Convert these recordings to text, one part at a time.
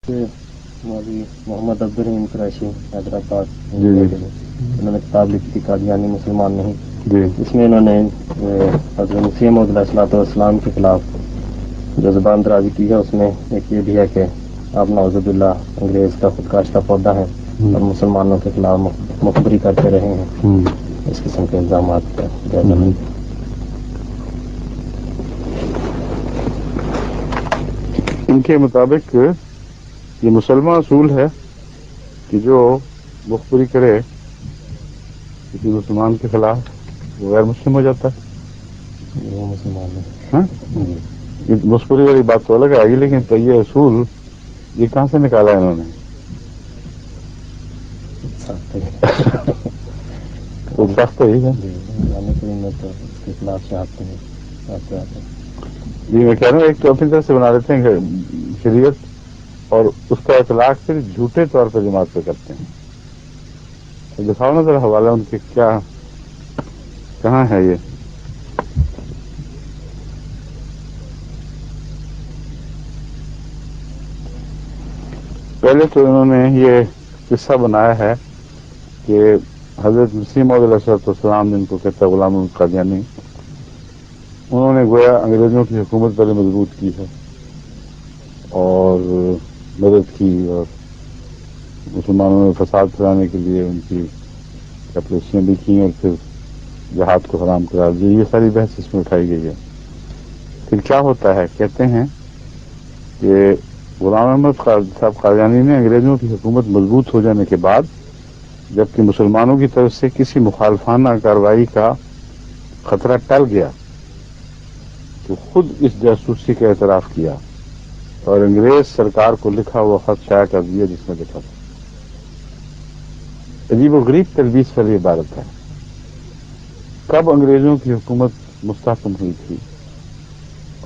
مولوی محمد عبدالرحیم قریشی حیدرآباد، جی انہوں نے کتاب لکھی تھی قادیانی مسلمان نہیں. جی اس میں انہوں نے حضرت مسیح موعود علیہ الصلوۃ والسلام کے خلاف جو زبان درازی کی ہے اس میں ایک یہ بھی ہے کہ آپ نعوذ باللہ انگریز کا خودکاشتہ پودا ہے اور مسلمانوں کے خلاف مخبری کرتے رہے ہیں. اس قسم کے الزامات کا جائزہ لیں. ان کے مطابق یہ مسلمان اصول ہے کہ جو مخبری کرے کسی مسلمان کے خلاف وہ غیر مسلم ہو جاتا ہے. وہ مسلمان ہیں. ہاں یہ مخبری والی بات تو الگ آئے گی، لیکن تو یہ اصول یہ کہاں سے نکالا ہے انہوں نے؟ وہ سخت ہی ہے. تو اس کے خلاف شہادت نہیں. جی میں کہہ رہا ہوں ایک تو اپنی طرف سے بنا دیتے ہیں شریعت اور اس کا اطلاق پھر جھوٹے طور پر جماعت پہ کرتے ہیں. دکھاؤ نا ذرا حوالہ ان کے کیا کہاں ہے یہ. پہلے تو انہوں نے یہ قصہ بنایا ہے کہ حضرت مسیح موعود علیہ السلام جن کو کہتا ہے غلام القادیانی، انہوں نے گویا انگریزوں کی حکومت پہلے مضبوط کی ہے اور مدد کی اور مسلمانوں میں فساد پھیلانے کے لیے ان کی اپریشنیں بھی کی اور پھر جہاد کو حرام قرار دیا. یہ ساری بحث اس میں اٹھائی گئی ہے. پھر کیا ہوتا ہے؟ کہتے ہیں کہ غلام احمد صاحب قادیانی نے انگریزوں کی حکومت مضبوط ہو جانے کے بعد جبکہ مسلمانوں کی طرف سے کسی مخالفانہ کارروائی کا خطرہ ٹل گیا تو خود اس جاسوسی کا اعتراف کیا اور انگریز سرکار کو لکھا ہوا خط شائع کر دیا جس میں لکھا تھا. عجیب و غریب تلبیس پر یہ عبارت ہے. کب انگریزوں کی حکومت مستحکم ہوئی تھی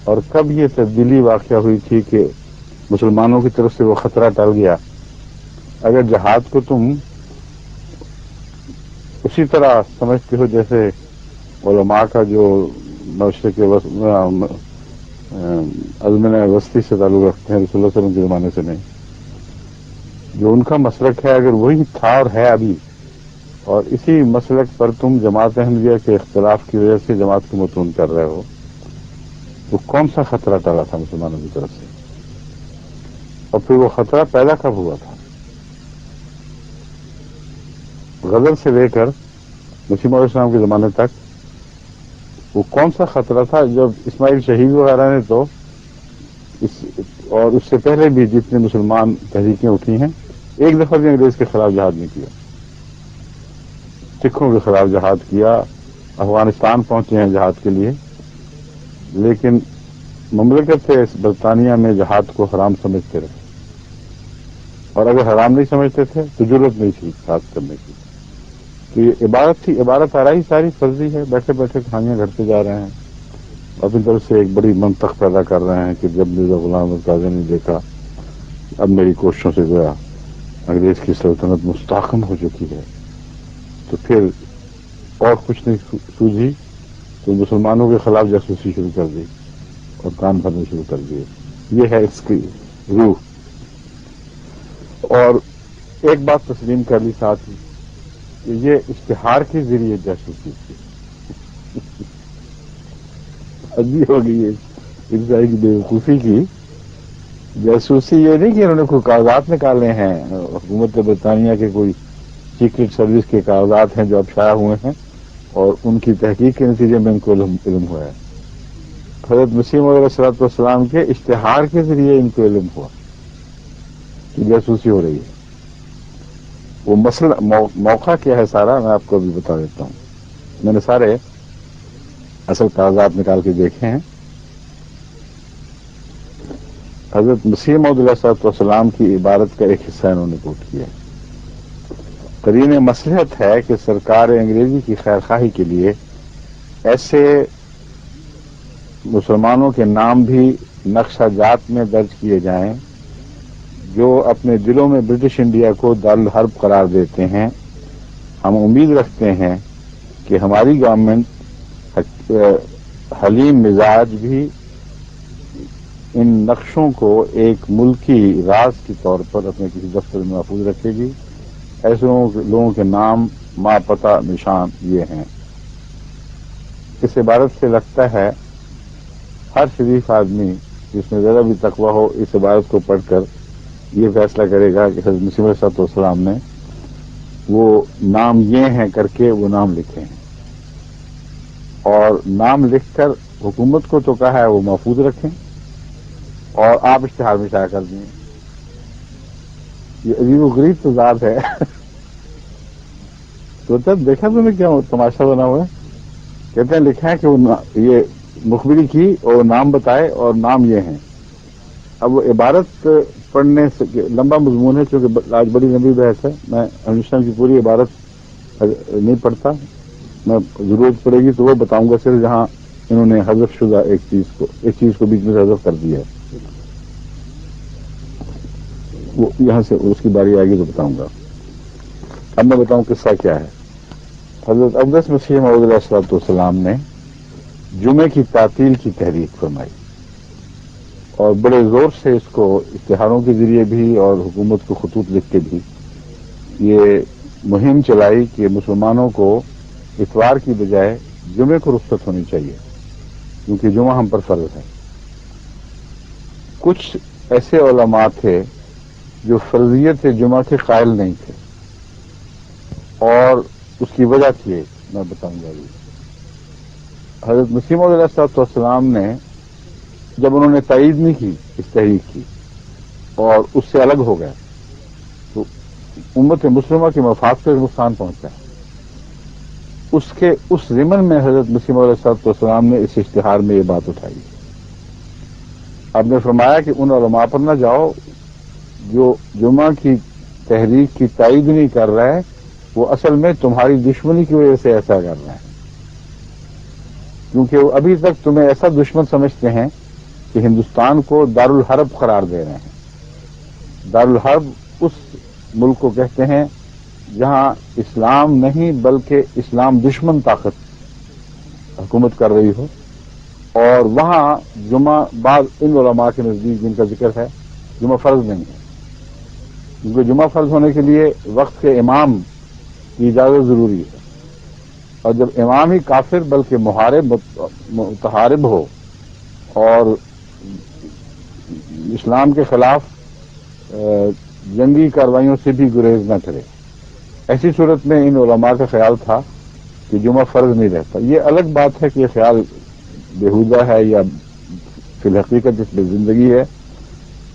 اور کب یہ تبدیلی واقع ہوئی تھی کہ مسلمانوں کی طرف سے وہ خطرہ ٹل گیا؟ اگر جہاد کو تم اسی طرح سمجھتے ہو جیسے علماء کا جو مشرق ازمنہ وسطی سے تعلق رکھتے ہیں، رسول اللہ صلی اللہ علیہ وسلم کے زمانے سے نہیں، جو ان کا مسلک ہے، اگر وہی تھا اور ہے ابھی اور اسی مسلک پر تم جماعت احمدیہ کے اختلاف کی وجہ سے جماعت کو متون کر رہے ہو، تو کون سا خطرہ ٹلا تھا مسلمانوں کی طرف سے؟ اور پھر وہ خطرہ پیدا کب ہوا تھا؟ غزل سے لے کر مسیح علیہ السلام کے زمانے تک وہ کون سا خطرہ تھا؟ جب اسماعیل شہید وغیرہ نے تو اور اس سے پہلے بھی جتنے مسلمان تحریکیں اٹھی ہیں ایک دفعہ بھی انگریز کے خلاف جہاد نہیں کیا. سکھوں کے خلاف جہاد کیا، افغانستان پہنچے ہیں جہاد کے لیے، لیکن مملکت برطانیہ میں جہاد کو حرام سمجھتے رہے اور اگر حرام نہیں سمجھتے تھے تو ضرورت نہیں تھی جہاد کرنے کی. تو یہ عبارت تھی، عبارت آرائی ساری فرضی ہے، بیٹھے بیٹھے کہانیاں گھڑتے جا رہے ہیں، اپنی طرف سے ایک بڑی منطق پیدا کر رہے ہیں کہ جب مرزا غلام احمد قادیانی نے دیکھا اب میری کوششوں سے گیا انگریز کی سلطنت مستحکم ہو چکی ہے تو پھر اور کچھ نہیں سوجھی تو مسلمانوں کے خلاف جاسوسی شروع کر دی اور کام بھرنے شروع کر دیے. یہ ہے اس کی روح. اور ایک بات تسلیم کر لی ساتھ ہی کہ یہ اشتہار کے ذریعے جاسوسی تھی. عجیب ہو گئی ہے انسائی کی بےوقوفی کی. جاسوسی یہ نہیں کہ انہوں نے کوئی کاغذات نکالے ہیں، حکومت برطانیہ کے کوئی سیکرٹ سروس کے کاغذات ہیں جو اب شائع ہوئے ہیں اور ان کی تحقیق کے نتیجے میں ان کو علم ہوا ہے. حضرت مسیح موعود علیہ السلام کے اشتہار کے ذریعے ان کو علم ہوا کہ جاسوسی ہو رہی ہے. وہ مسئلہ موقع کیا ہے سارا میں آپ کو ابھی بتا دیتا ہوں. میں نے سارے اصل کاغذات نکال کے دیکھے ہیں. حضرت مسیح موعود علیہ السلام کی عبارت کا ایک حصہ انہوں نے کوٹ کیا. قرین مصلحت ہے کہ سرکار انگریزی کی خیر خواہی کے لیے ایسے مسلمانوں کے نام بھی نقشہ جات میں درج کیے جائیں جو اپنے دلوں میں برٹش انڈیا کو دارالحرب قرار دیتے ہیں. ہم امید رکھتے ہیں کہ ہماری گورنمنٹ حلیم مزاج بھی ان نقشوں کو ایک ملکی راز کے طور پر اپنے کسی دفتر میں محفوظ رکھے گی. ایسے لوگوں کے نام، ماں، پتہ، نشان یہ ہیں. اس عبارت سے لگتا ہے ہر شریف آدمی جس میں ذرا بھی تقویٰ ہو اس عبارت کو پڑھ کر یہ فیصلہ کرے گا کہ حضرت مسیح علیہ السلام نے وہ نام یہ ہیں کر کے وہ نام لکھے ہیں، اور نام لکھ کر حکومت کو تو کہا ہے وہ محفوظ رکھیں اور آپ اشتہار میں شائع کر دیں. یہ عجیب و غریب تضاد ہے. تو تب دیکھا تم نے کیا تماشا بنا ہوا ہے. کہتے ہیں لکھا ہے کہ وہ یہ مخبری کی اور نام بتائے اور نام یہ ہیں. اب وہ عبارت پڑھنے سے لمبا مضمون ہے، چونکہ آج بڑی لمبی بحث ہے. میں ہمیشہ کی پوری عبارت نہیں پڑھتا، میں ضرورت پڑے گی تو وہ بتاؤں گا صرف جہاں انہوں نے حذف شدہ ایک چیز کو بیچ میں سے حذف کر دیا ہے. وہ یہاں سے اس کی باری آئے گی تو بتاؤں گا. اب میں بتاؤں قصہ کیا ہے. حضرت اقدس مسیح موعود علیہ السلام نے جمعے کی تعطیل کی تحریک فرمائی اور بڑے زور سے اس کو اشتہاروں کے ذریعے بھی اور حکومت کو خطوط لکھ کے بھی یہ مہم چلائی کہ مسلمانوں کو اتوار کی بجائے جمعے کو رخصت ہونی چاہیے کیونکہ جمعہ ہم پر فرض ہے. کچھ ایسے علماء تھے جو فرضیت جمعہ کے قائل نہیں تھے اور اس کی وجہ تھی میں بتاؤں گا. حضرت مسیح موعود علیہ السلام نے جب انہوں نے تائید نہیں کی اس تحریک کی اور اس سے الگ ہو گئے تو امت مسلمہ کے مفاد سے نقصان پہنچا. اس ضمن میں حضرت مسیح موعود علیہ السلام نے اس اشتہار میں یہ بات اٹھائی. آپ نے فرمایا کہ ان علماء پر نہ جاؤ جو جمعہ کی تحریک کی تائید نہیں کر رہے، وہ اصل میں تمہاری دشمنی کی وجہ سے ایسا کر رہے ہیں، کیونکہ وہ ابھی تک تمہیں ایسا دشمن سمجھتے ہیں کہ ہندوستان کو دارالحرب قرار دے رہے ہیں. دارالحرب اس ملک کو کہتے ہیں جہاں اسلام نہیں بلکہ اسلام دشمن طاقت حکومت کر رہی ہو، اور وہاں جمعہ بعض ان علماء کے نزدیک جن کا ذکر ہے جمعہ فرض نہیں ہے، کیونکہ جمعہ فرض ہونے کے لیے وقت کے امام کی اجازت ضروری ہے، اور جب امام ہی کافر بلکہ محارب متحارب ہو اور اسلام کے خلاف جنگی کارروائیوں سے بھی گریز نہ کرے، ایسی صورت میں ان علماء کا خیال تھا کہ جمعہ فرض نہیں رہتا. یہ الگ بات ہے کہ یہ خیال بےہودہ ہے یا فی الحقیقت اس میں زندگی ہے.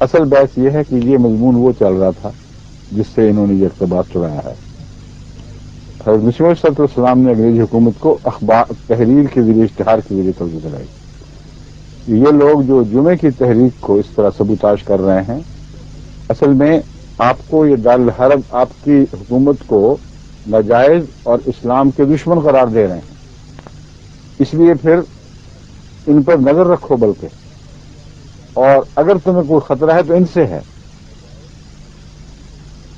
اصل بحث یہ ہے کہ یہ مضمون وہ چل رہا تھا جس سے انہوں نے یہ اقتباس چلایا ہے. حضرت مسیح علیہ السلام نے انگریزی حکومت کو اخبار تحریر کے ذریعے اشتہار کے ذریعے ترجیح دلائی. یہ لوگ جو جمعے کی تحریک کو اس طرح سبوتاش کر رہے ہیں اصل میں آپ کو یہ دارالحرب آپ کی حکومت کو ناجائز اور اسلام کے دشمن قرار دے رہے ہیں. اس لیے پھر ان پر نظر رکھو، بلکہ اور اگر تمہیں کوئی خطرہ ہے تو ان سے ہے.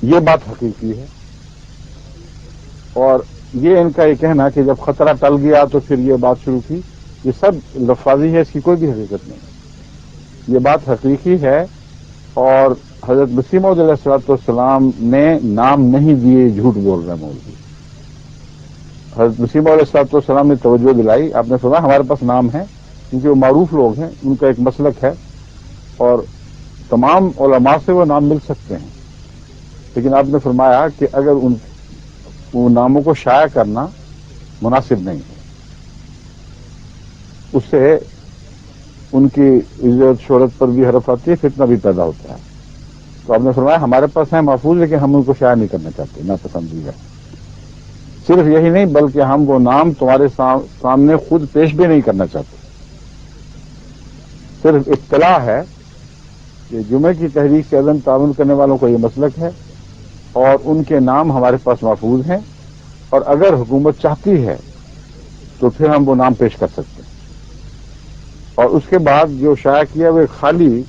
یہ بات حقیقی ہے، اور یہ ان کا یہ کہنا کہ جب خطرہ ٹل گیا تو پھر یہ بات شروع کی، یہ سب لفاظی ہے، اس کی کوئی بھی حقیقت نہیں. یہ بات حقیقی ہے، اور حضرت مسیح موعود علیہ السلام نے نام نہیں دیے، جھوٹ بول رہے ہیں مولوی. حضرت مسیح موعود علیہ السلام نے توجہ دلائی. آپ نے سنا ہمارے پاس نام ہے کیونکہ وہ معروف لوگ ہیں، ان کا ایک مسلک ہے اور تمام علماء سے وہ نام مل سکتے ہیں، لیکن آپ نے فرمایا کہ اگر ان ناموں کو شائع کرنا مناسب نہیں ہے، اس سے ان کی عزت شہرت پر بھی حرف آتی ہے، فتنہ بھی پیدا ہوتا ہے. تو آپ نے فرمایا ہمارے پاس ہیں محفوظ، لیکن ہم ان کو شائع نہیں کرنا چاہتے، ناپسندیدہ. صرف یہی نہیں بلکہ ہم وہ نام تمہارے سامنے خود پیش بھی نہیں کرنا چاہتے. صرف اطلاع ہے کہ جمعے کی تحریک سے عدم تعاون کرنے والوں کا یہ مسلک ہے اور ان کے نام ہمارے پاس محفوظ ہیں، اور اگر حکومت چاہتی ہے تو پھر ہم وہ نام پیش کر سکتے ہیں. اور اس کے بعد جو شائع کیا وہ ایک خالی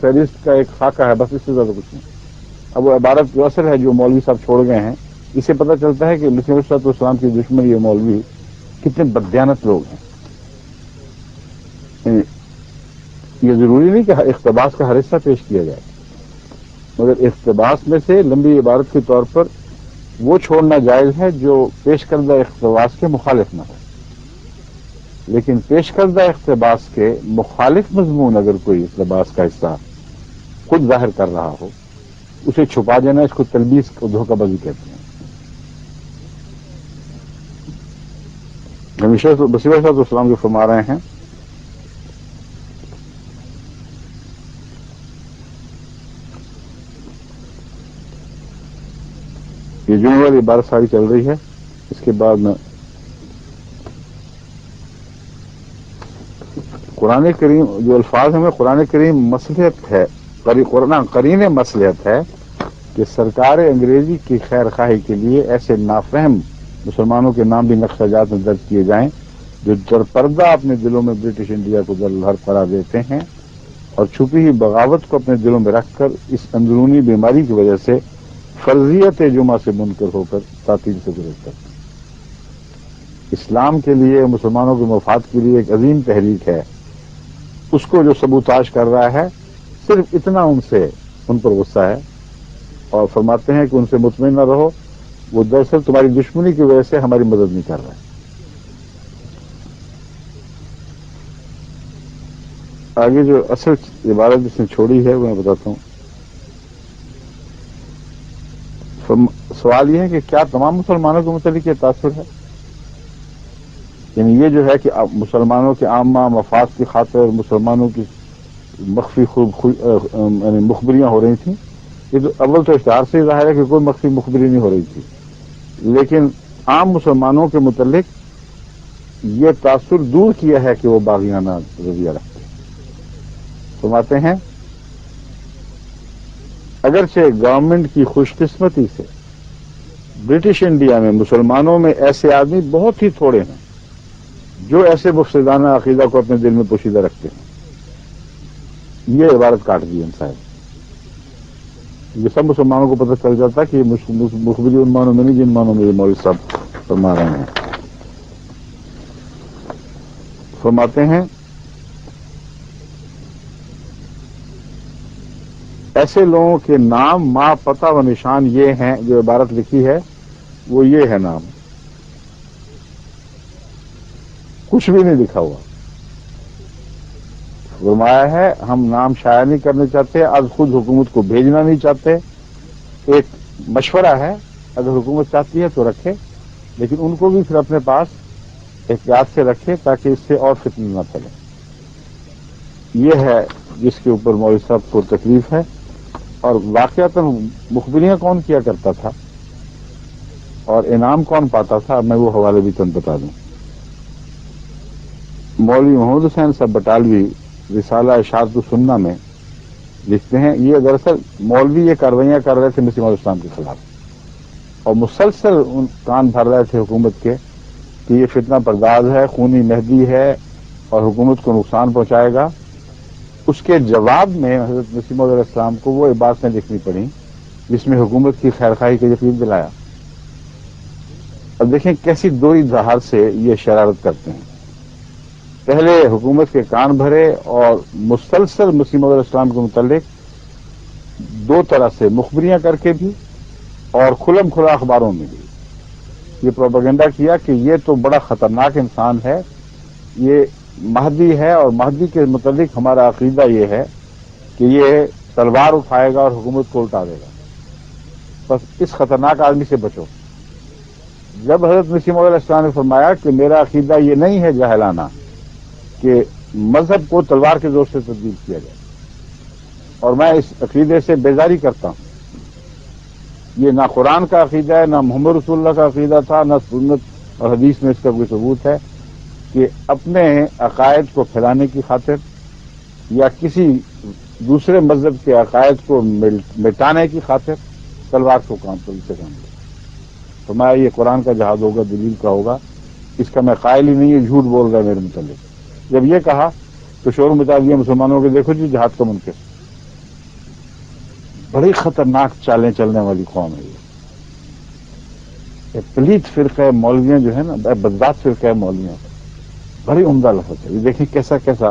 فہرست کا ایک خاکہ ہے، بس اس سے زیادہ کچھ نہیں. اب وہ عبارت جو اثر ہے جو مولوی صاحب چھوڑ گئے ہیں، اس سے پتہ چلتا ہے کہ مسیح علیہ السلام کی دشمن یہ مولوی کتنے بددیانت لوگ ہیں. یہ ضروری نہیں کہ اقتباس کا ہر حصہ پیش کیا جائے، مگر اقتباس میں سے لمبی عبارت کے طور پر وہ چھوڑنا جائز ہے جو پیش کردہ اقتباس کے مخالف نہ ہو، لیکن پیش کردہ اقتباس کے مخالف مضمون اگر کوئی اقتباس کا حصہ خود ظاہر کر رہا ہو، اسے چھپا دینا، اس کو تلبیس کو دھوکہ بازی کہتے ہیں۔ بصیر صاحب السلام جو فرما رہے ہیں یہ جمعے والی عبارت ساری چل رہی ہے، اس کے بعد میں قرآن کریم جو الفاظ ہیں قرآن کریم مصلحت ہے، قرین مصلحت ہے کہ سرکار انگریزی کی خیر خواہی کے لیے ایسے نافہم مسلمانوں کے نام بھی نقشہ جات میں درج کیے جائیں جو در پردہ اپنے دلوں میں برٹش انڈیا کو درہر قرار دیتے ہیں اور چھپی ہوئی بغاوت کو اپنے دلوں میں رکھ کر اس اندرونی بیماری کی وجہ سے فرضیت جمعہ سے منکر ہو کر تعطیل سے گریز کرتے ہیں۔ اسلام کے لیے، مسلمانوں کے مفاد کے لیے ایک عظیم تحریک ہے، اس کو جو سبوتاش کر رہا ہے صرف اتنا ان پر غصہ ہے اور فرماتے ہیں کہ ان سے مطمئن نہ رہو، وہ دراصل تمہاری دشمنی کی وجہ سے ہماری مدد نہیں کر رہا ہے۔ آگے جو اصل عبارت جس نے چھوڑی ہے وہ میں بتاتا ہوں۔ سوال یہ ہے کہ کیا تمام مسلمانوں کے متعلق یہ تاثر ہے؟ یعنی یہ جو ہے کہ مسلمانوں کے عامہ مفاد کی خاطر مسلمانوں کی مخفی یعنی مخبریاں ہو رہی تھیں، یہ تو اول تو اشتہار سے ظاہر ہے کہ کوئی مخفی مخبری نہیں ہو رہی تھی، لیکن عام مسلمانوں کے متعلق یہ تاثر دور کیا ہے کہ وہ باغیانہ رویہ رکھتے ہیں۔ فرماتے ہیں اگرچہ گورنمنٹ کی خوش قسمتی سے برٹش انڈیا میں مسلمانوں میں ایسے آدمی بہت ہی تھوڑے ہیں جو ایسے مفسدانہ عقیدہ کو اپنے دل میں پوشیدہ رکھتے ہیں، یہ عبارت کاٹ دی ان صاحب۔ یہ سب مسلمانوں کو پتہ چل جاتا کہ یہ مخبری ان معنوں میں نہیں جن معنوں میں یہ مولوی صاحب فرما رہے ہیں۔ فرماتے ہیں ایسے لوگوں کے نام، ماں، پتہ و نشان یہ ہیں، جو عبارت لکھی ہے وہ یہ ہے نام، کچھ بھی نہیں لکھا ہوا۔ فرمایا ہے ہم نام شائع نہیں کرنے چاہتے، از خود حکومت کو بھیجنا نہیں چاہتے، ایک مشورہ ہے، اگر حکومت چاہتی ہے تو رکھے، لیکن ان کو بھی پھر اپنے پاس احتیاط سے رکھے تاکہ اس سے اور فتنہ نہ پھیلے۔ یہ ہے جس کے اوپر مولوی صاحب کو تکلیف ہے۔ اور واقعتاً مخبریاں کون کیا کرتا تھا اور انعام کون پاتا تھا، میں وہ حوالے بھی تم بتا دوں۔ مولوی محمد حسین صاحب بٹالوی رسالہ اشاعت السنہ میں لکھتے ہیں یہ دراصل مولوی یہ کاروائیاں کر رہے تھے مسیح موعود اسلام کے خلاف اور مسلسل ان کان بھر رہے تھے حکومت کے کہ یہ فتنہ پرداز ہے، خونی مہدی ہے اور حکومت کو نقصان پہنچائے گا۔ اس کے جواب میں حضرت مسیح موعود علیہ السلام کو وہ عبارتیں لکھنی پڑیں جس میں حکومت کی خیر خواہی کا یقین دلایا۔ اب دیکھیں کیسی دوئی دھار سے یہ شرارت کرتے ہیں۔ پہلے حکومت کے کان بھرے اور مسلسل مسیح موعود علیہ السلام کے متعلق دو طرح سے مخبریاں کر کے بھی اور کھلم کھلا اخباروں میں بھی یہ پروپیگنڈا کیا کہ یہ تو بڑا خطرناک انسان ہے، یہ مہدی ہے اور مہدی کے متعلق ہمارا عقیدہ یہ ہے کہ یہ تلوار اٹھائے گا اور حکومت کو الٹا دے گا، بس اس خطرناک آدمی سے بچو۔ جب حضرت مسیح موعود علیہ السلام نے فرمایا کہ میرا عقیدہ یہ نہیں ہے جاہلانہ کہ مذہب کو تلوار کے زور سے تبدیل کیا جائے، اور میں اس عقیدے سے بیزاری کرتا ہوں، یہ نہ قرآن کا عقیدہ ہے، نہ محمد رسول اللہ کا عقیدہ تھا، نہ سنت اور حدیث میں اس کا کوئی ثبوت ہے کہ اپنے عقائد کو پھیلانے کی خاطر یا کسی دوسرے مذہب کے عقائد کو مٹانے کی خاطر تلوار کو کام سے کام لے۔ فرمایا یہ قرآن کا جہاد ہوگا، دلیل کا ہوگا، اس کا میں قائل ہی نہیں، یہ جھوٹ بول رہا ہے میرے متعلق۔ جب یہ کہا تو شور مچا دیا مسلمانوں کے، دیکھو جی جہاد کا منکر۔ بڑی خطرناک چالیں چلنے والی قوم ہے یہ پلیت فرقہ مولویاں جو ہے نا، بدذات فرقہ مولویاں، بڑی عمدہ لفظ ہے۔ یہ دیکھیں کیسا کیسا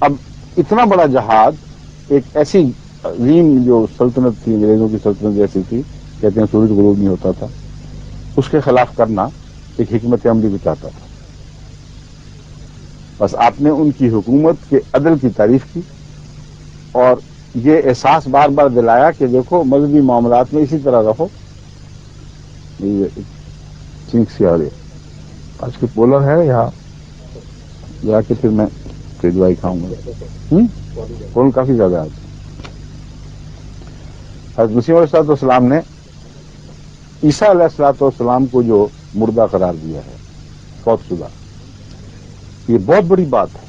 اب اتنا بڑا جہاد ایک ایسی عظیم جو سلطنت تھی، انگریزوں کی سلطنت جیسی تھی، کہتے ہیں سورج غروب نہیں ہوتا تھا، اس کے خلاف کرنا ایک حکمت عملی بھی چاہتا تھا. بس آپ نے ان کی حکومت کے عدل کی تعریف کی اور یہ احساس بار بار دلایا کہ دیکھو مذہبی معاملات میں اسی طرح رہو. چینک سی آ رہی ہے آج کی پولر ہے یہاں جا کے پھر میں دوائی کھاؤں گا. کون کافی زیادہ آج. حضرت مسیح علیہ السلام نے عیسیٰ علیہ الصلوۃ والسلام کو جو مردہ قرار دیا ہے، فوت شدہ، یہ بہت بڑی بات ہے.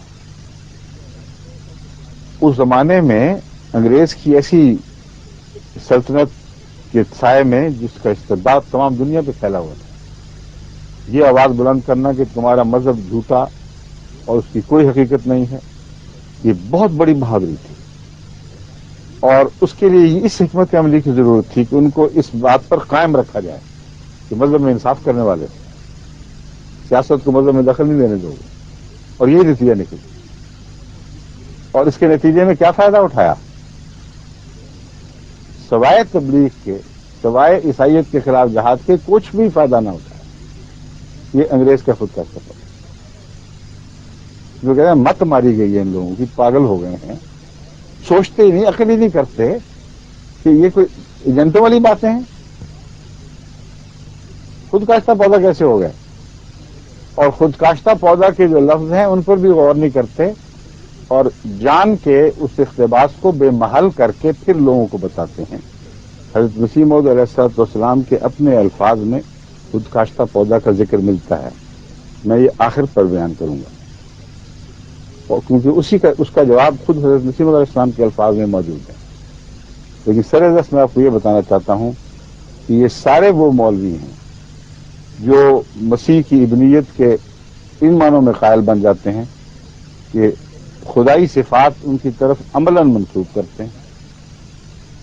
اس زمانے میں انگریز کی ایسی سلطنت کے سائے میں جس کا استبداد تمام دنیا پہ پھیلا ہوا تھا، یہ آواز بلند کرنا کہ تمہارا مذہب جھوٹا اور اس کی کوئی حقیقت نہیں ہے، یہ بہت بڑی بہادری تھی. اور اس کے لیے اس حکمت عملی کی ضرورت تھی کہ ان کو اس بات پر قائم رکھا جائے کہ مذہب میں انصاف کرنے والے سیاست کو مذہب میں دخل نہیں دینے دو گے. اور یہ نتیجہ نکلا. اور اس کے نتیجے میں کیا فائدہ اٹھایا؟ سوائے تبلیغ کے، سوائے عیسائیت کے خلاف جہاد کے کچھ بھی فائدہ نہ اٹھایا. یہ انگریز کا خود کا سفر جو کہتے ہیں مت ماری گئی ہے ان لوگوں کی، پاگل ہو گئے ہیں، سوچتے ہی نہیں، عقل ہی نہیں کرتے کہ یہ کوئی ایجنٹوں والی باتیں ہیں. خود کاشتہ پودا کیسے ہو گئے؟ اور خود کاشتہ پودا کے جو لفظ ہیں ان پر بھی غور نہیں کرتے اور جان کے اس اقتباس کو بے محل کر کے پھر لوگوں کو بتاتے ہیں. حضرت مسیح موعود علیہ الصلوۃ والسلام کے اپنے الفاظ میں خود کاشتہ پودا کا ذکر ملتا ہے. میں یہ آخر پر بیان کروں گا اور کیونکہ اس کا جواب خود حضرت مسیح موعود علیہ السلام کے الفاظ میں موجود ہے. لیکن سرزس میں آپ کو یہ بتانا چاہتا ہوں کہ یہ سارے وہ مولوی ہیں جو مسیح کی ابنیت کے ان معنوں میں قائل بن جاتے ہیں کہ خدائی صفات ان کی طرف عملاً منسوب کرتے ہیں.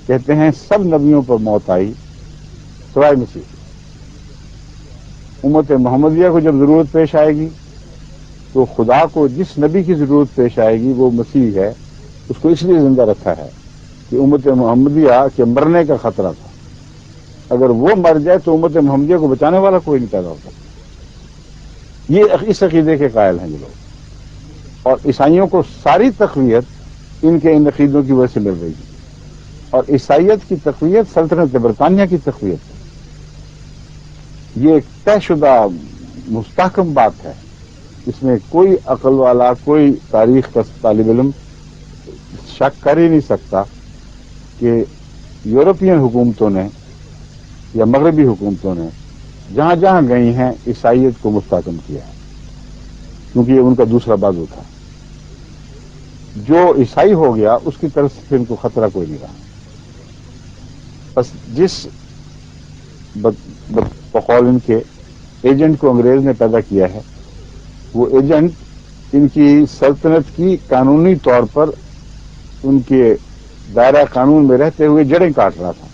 کہتے ہیں سب نبیوں پر موت آئی سوائے مسیح. امت محمدیہ کو جب ضرورت پیش آئے گی تو خدا کو جس نبی کی ضرورت پیش آئے گی وہ مسیح ہے. اس کو اس لیے زندہ رکھا ہے کہ امت محمدیہ کے مرنے کا خطرہ تھا. اگر وہ مر جائے تو امت محمدیہ کو بچانے والا کوئی نہیں پیدا ہوتا. یہ اس عقیدے کے قائل ہیں یہ لوگ. اور عیسائیوں کو ساری تقویت ان کے ان عقیدوں کی وجہ سے مل رہی ہے. اور عیسائیت کی تقویت سلطنت برطانیہ کی تقویت ہے. یہ ایک طے شدہ مستحکم بات ہے. اس میں کوئی عقل والا، کوئی تاریخ کا طالب علم شک کر ہی نہیں سکتا کہ یورپین حکومتوں نے یا مغربی حکومتوں نے جہاں جہاں گئی ہیں عیسائیت کو مستحکم کیا ہے، کیونکہ یہ ان کا دوسرا بازو تھا. جو عیسائی ہو گیا اس کی طرف سے پھر ان کو خطرہ کوئی نہیں رہا. بس جس بقول ان کے ایجنٹ کو انگریز نے پیدا کیا ہے، وہ ایجنٹ ان کی سلطنت کی قانونی طور پر ان کے دائرہ قانون میں رہتے ہوئے جڑیں کاٹ رہا تھا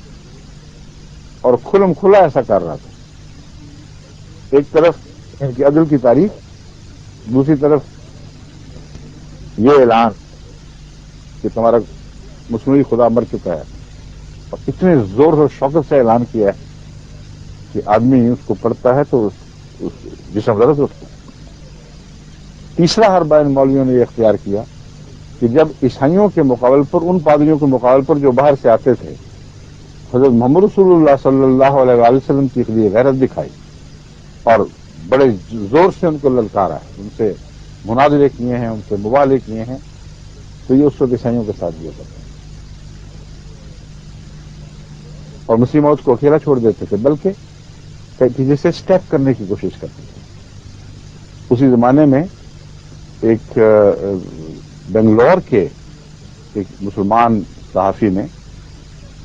اور کھلم کھلا ایسا کر رہا تھا. ایک طرف ان کی عدل کی تعریف، دوسری طرف یہ اعلان کہ تمہارا مصنوعی خدا مر چکا ہے. اور اتنے زور و شوقت سے اعلان کیا ہے کہ آدمی اس کو پڑھتا ہے تو جسم درد اٹھتا ہے. تیسرا حربہ ان مولویوں نے یہ اختیار کیا کہ جب عیسائیوں کے مقابل پر، ان پادریوں کے مقابل پر جو باہر سے آتے تھے، حضرت محمد رسول اللہ صلی اللہ علیہ وآلہ وسلم کی لیے غیرت دکھائی اور بڑے زور سے ان کو للکارا ہے، ان سے مناظرے کیے ہیں، ان سے مباحثے کیے ہیں، تو یہ اس وقت عیسائیوں کے ساتھ دیا کرتے ہیں. اور مسیح موعود کو اکیلا چھوڑ دیتے تھے، بلکہ پیچھے سے اسٹیپ کرنے کی کوشش کرتے تھے. اسی زمانے میں ایک بنگلور کے ایک مسلمان صحافی نے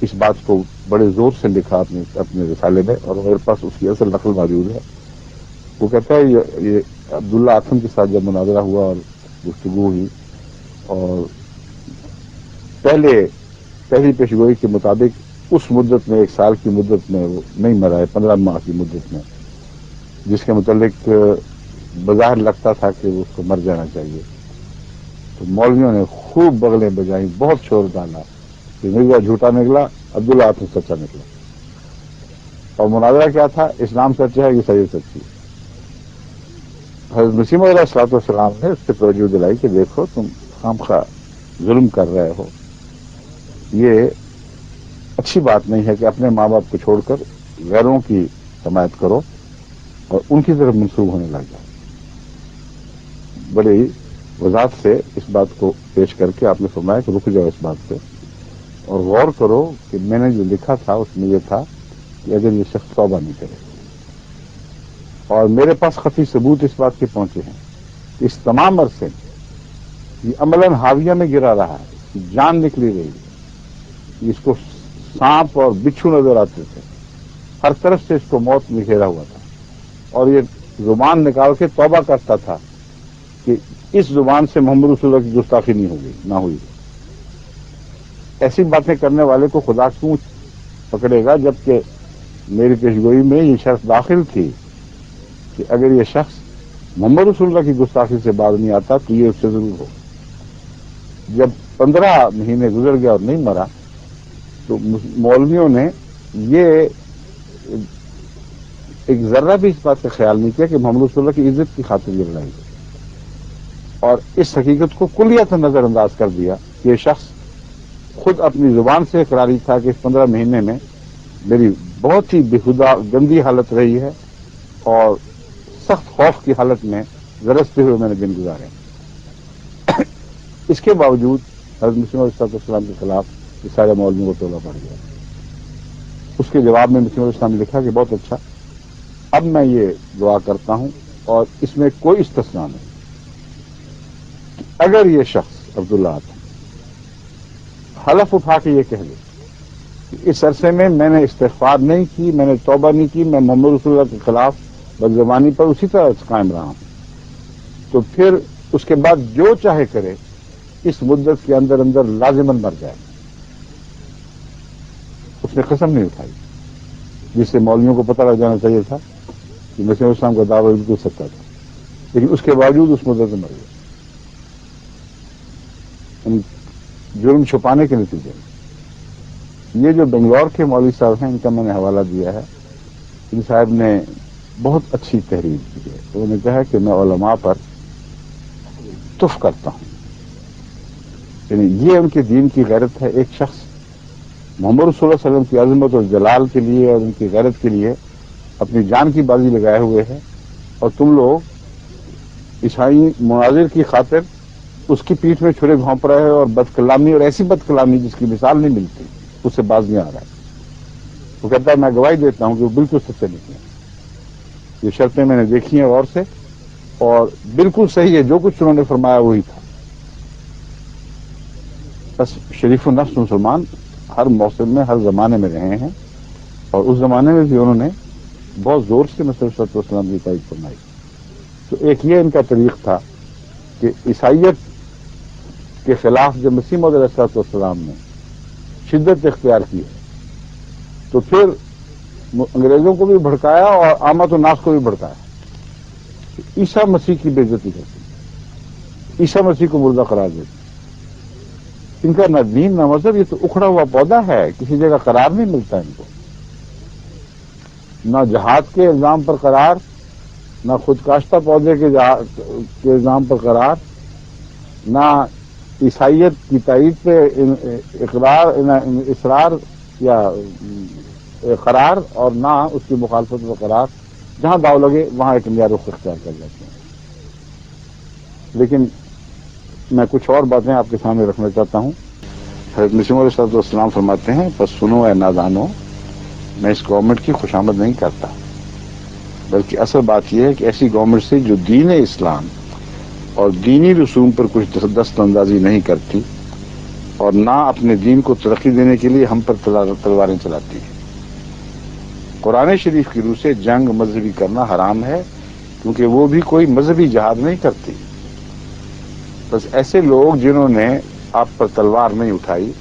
اس بات کو بڑے زور سے لکھا اپنے رسالے میں، اور میرے پاس اس کی اصل نقل موجود ہے. وہ کہتا ہے یہ عبداللہ آتم کے ساتھ جب مناظرہ ہوا اور گفتگو ہوئی، اور پہلی پیشگوئی کے مطابق اس مدت میں، 1 سال کی مدت میں وہ نہیں مرا ہے، 15 ماہ کی مدت میں، جس کے متعلق بظاہر لگتا تھا کہ اس کو مر جانا چاہیے. تو مولویوں نے خوب بغلیں بجائیں، بہت شور ڈالا کہ مرزا جھوٹا نکلا، عبداللہ آتم سچا نکلا۔ اور مناظرہ کیا تھا؟ اسلام سچ ہے، عیسائیت سچی ہے۔ حضرت مسیح موعود علیہ الصلوۃ والسلام نے اس سے توجہ دلائی کہ دیکھو تم خامخواہ ظلم کر رہے ہو، یہ اچھی بات نہیں ہے کہ اپنے ماں باپ کو چھوڑ کر غیروں کی حمایت کرو اور ان کی طرف منسوب ہونے لگ جاؤ۔ بڑی وضاحت سے اس بات کو پیش کر کے آپ نے فرمایا کہ رک جاؤ اس بات پہ اور غور کرو کہ میں نے جو لکھا تھا اس میں یہ تھا کہ اگر یہ شخص توبہ نہیں کرے، اور میرے پاس خفی ثبوت اس بات کے پہنچے ہیں کہ اس تمام عرصے میں یہ عملاً حاویہ میں گرا رہا ہے، اس کی جان نکلی رہی ہے، اس کو سانپ اور بچھو نظر آتے تھے، ہر طرف سے اس کو موت میں گھیرا ہوا تھا، اور یہ زبان نکال کے توبہ کرتا تھا کہ اس زبان سے محمد رسول اللہ کی گستاخی نہ ہوئی۔ ایسی باتیں کرنے والے کو خدا کیوں پکڑے گا، جبکہ میری پیشگوئی میں یہ شرط داخل تھی کہ اگر یہ شخص محمد رسول اللہ کی گستاخی سے باز نہیں آتا تو یہ اس سے ضرور ہو۔ جب 15 مہینے گزر گیا اور نہیں مرا تو مولویوں نے یہ ایک ذرہ بھی اس بات کا خیال نہیں کیا کہ محمد رسول اللہ کی عزت کی خاطر یہ لڑائی ہے، اور اس حقیقت کو کلیہ نظر انداز کر دیا کہ یہ شخص خود اپنی زبان سے اقراری تھا کہ اس 15 مہینے میں میری بہت ہی بےہودہ گندی حالت رہی ہے اور سخت خوف کی حالت میں گرجتے ہوئے میں نے دن گزارے۔ اس کے باوجود حضرت مسیح موعود علیہ السلام کے خلاف یہ سارے مولویوں کو ٹولہ پڑ گیا۔ اس کے جواب میں مسیح موعود علیہ السلام نے لکھا کہ بہت اچھا، اب میں یہ دعا کرتا ہوں اور اس میں کوئی استثناء نہیں، اگر یہ شخص عبداللہ آتم حلف اٹھا کے یہ کہہ لے کہ اس عرصے میں میں نے استغفار نہیں کی، میں نے توبہ نہیں کی، میں محمد رسول اللہ کے خلاف بدزبانی پر اسی طرح قائم رہا ہوں، تو پھر اس کے بعد جو چاہے کرے اس مدت کے اندر اندر لازماً مر جائے۔ اس نے قسم نہیں اٹھائی، جس سے مولویوں کو پتہ لگ جانا چاہیے تھا کہ مسیح السلام کا دعویٰ بالکل سچا تھا، لیکن اس کے باوجود اس مدت میں مر گیا جرم چھپانے کے نتیجے میں۔ یہ جو بنگلور کے مولوی صاحب ہیں، ان کا میں نے حوالہ دیا ہے، ان صاحب نے بہت اچھی تحریر کی ہے۔ انہوں نے کہا کہ میں علماء پر تف کرتا ہوں، یعنی یہ ان کے دین کی غیرت ہے۔ ایک شخص محمد رسول اللہ صلی اللہ علیہ وسلم کی عظمت اور جلال کے لیے اور ان کی غیرت کے لیے اپنی جان کی بازی لگائے ہوئے ہے، اور تم لوگ عیسائی مناظر کی خاطر اس کی پیٹھ میں چھرے گھونپ رہے ہو، اور بد کلامی، اور ایسی بد کلامی جس کی مثال نہیں ملتی، اس سے باز نہیں آ رہا ہے۔ وہ کہتا ہے میں گواہی دیتا ہوں کہ وہ بالکل سچے نکلے۔ یہ شرطیں میں نے دیکھی ہیں غور سے، اور بالکل صحیح ہے، جو کچھ انہوں نے فرمایا وہی تھا۔ بس شریف النفس مسلمان ہر موسم میں ہر زمانے میں رہے ہیں، اور اس زمانے میں بھی انہوں نے بہت زور سے مسیح صلی اللہ علیہ وسلم کی تائید فرمائی۔ تو ایک یہ ان کا طریق تھا کہ عیسائیت کے خلاف جب مسیح موعود علیہ السلام نے شدت اختیار کی تو پھر انگریزوں کو بھی بھڑکایا اور عامت الناس کو بھی بھڑکایا۔ عیسیٰ مسیح کی بے عزتی کرتی، عیسیٰ مسیح کو مردہ قرار دیتی۔ ان کا نہ دین نہ مذہب، یہ تو اکھڑا ہوا پودا ہے، کسی جگہ قرار نہیں ملتا ان کو، نہ جہاد کے الزام پر قرار، نہ خود کاشتہ پودے کے الزام پر قرار، نہ عیسائیت کی تائید پہ اصرار یا قرار، اور نہ اس کی مخالفت و قرار۔ جہاں داؤ لگے وہاں ایک نیا رخ اختیار کر جاتے ہیں۔ لیکن میں کچھ اور باتیں آپ کے سامنے رکھنا چاہتا ہوں۔ حضرت مسیح علیہ السلام فرماتے ہیں بس سنو اے نادانو، میں اس گورنمنٹ کی خوشامد نہیں کرتا، بلکہ اصل بات یہ ہے کہ ایسی گورنمنٹ سے جو دین اسلام اور دینی رسوم پر کچھ دست اندازی نہیں کرتی اور نہ اپنے دین کو ترقی دینے کے لیے ہم پر تلواریں چلاتی ہے۔ قرآن شریف کی روح سے جنگ مذہبی کرنا حرام ہے، کیونکہ وہ بھی کوئی مذہبی جہاد نہیں کرتی۔ بس ایسے لوگ جنہوں نے آپ پر تلوار نہیں اٹھائی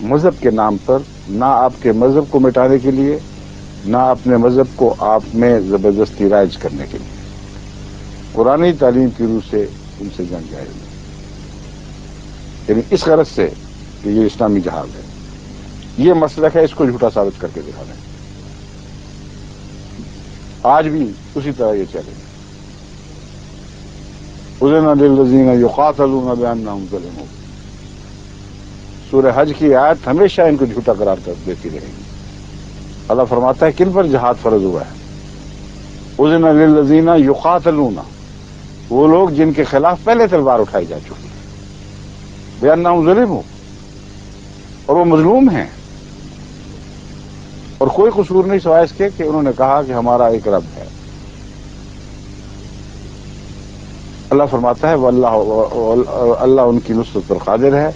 مذہب کے نام پر، نہ آپ کے مذہب کو مٹانے کے لیے، نہ اپنے مذہب کو آپ میں زبردستی رائج کرنے کے لیے، قرآنی تعلیم کی روح سے ان سے جنگ جائز ہے۔ یعنی اس غرض سے کہ یہ اسلامی جہاد ہے. یہ مسلک ہے، اس کو جھوٹا ثابت کر کے دکھا دیں. آج بھی اسی طرح یہ چلے. اذن للذین یقاتلون بانہم ظلموا. سورہ حج کی آیت ہمیشہ ان کو جھوٹا قرار کر دیتی رہے گی. اللہ فرماتا ہے کن پر جہاد فرض ہوا ہے؟ اذن للذین یقاتلون، وہ لوگ جن کے خلاف پہلے تلوار اٹھائی جا چکی ہے. بانہم ظلموا، اور وہ مظلوم ہیں، اور کوئی قصور نہیں سوائے اس کے کہ انہوں نے کہا کہ ہمارا ایک رب ہے. اللہ فرماتا ہے اللہ ان کی نصرت پر قادر ہے.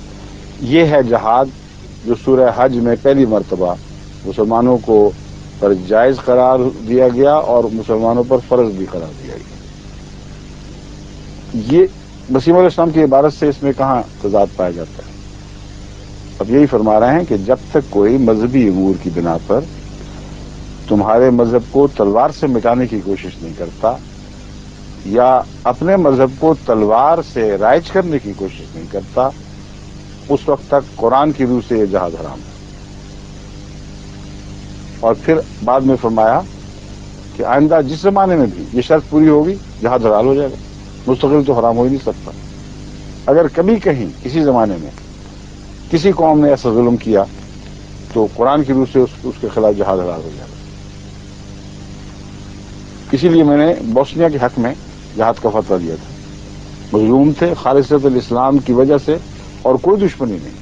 یہ ہے جہاد جو سورہ حج میں پہلی مرتبہ مسلمانوں کو پر جائز قرار دیا گیا اور مسلمانوں پر فرض بھی قرار دیا گیا. یہ مسیح علیہ السلام کی عبارت سے اس میں کہاں تضاد پایا جاتا ہے؟ اب یہی فرما رہے ہیں کہ جب تک کوئی مذہبی امور کی بنا پر تمہارے مذہب کو تلوار سے مٹانے کی کوشش نہیں کرتا یا اپنے مذہب کو تلوار سے رائج کرنے کی کوشش نہیں کرتا، اس وقت تک قرآن کی روح سے یہ جہاد حرام ہے. اور پھر بعد میں فرمایا کہ آئندہ جس زمانے میں بھی یہ شرط پوری ہوگی جہاد حلال ہو جائے گا. مستقل تو حرام ہو ہی نہیں سکتا. اگر کبھی کہیں کسی زمانے میں کسی قوم نے ایسا ظلم کیا تو قرآن کی روح سے اس کے خلاف جہاد حلال ہو جائے گا. اسی لیے میں نے بوسنیا کے حق میں جہاد کا فتویٰ دیا تھا. مظلوم تھے، خالصۃ الاسلام کی وجہ سے، اور کوئی دشمنی نہیں،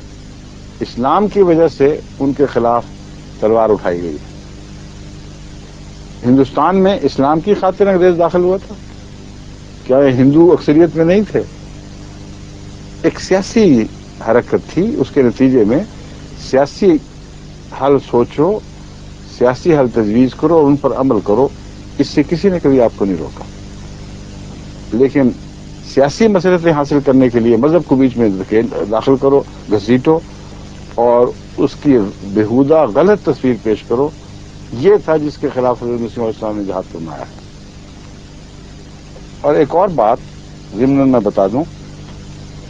اسلام کی وجہ سے ان کے خلاف تلوار اٹھائی گئی. ہندوستان میں اسلام کی خاطر انگریز داخل ہوا تھا؟ کیا یہ ہندو اکثریت میں نہیں تھے؟ ایک سیاسی حرکت تھی، اس کے نتیجے میں سیاسی حل سوچو، سیاسی حل تجویز کرو اور ان پر عمل کرو. اس سے کسی نے کبھی آپ کو نہیں روکا. لیکن سیاسی مسئلے حاصل کرنے کے لیے مذہب کو بیچ میں داخل کرو، گھسیٹو اور اس کی بےہودہ غلط تصویر پیش کرو. یہ تھا جس کے خلاف حضرت مسیح علیہ السلام نے جہاد فرمایا ہے. اور ایک اور بات ضمن میں بتا دوں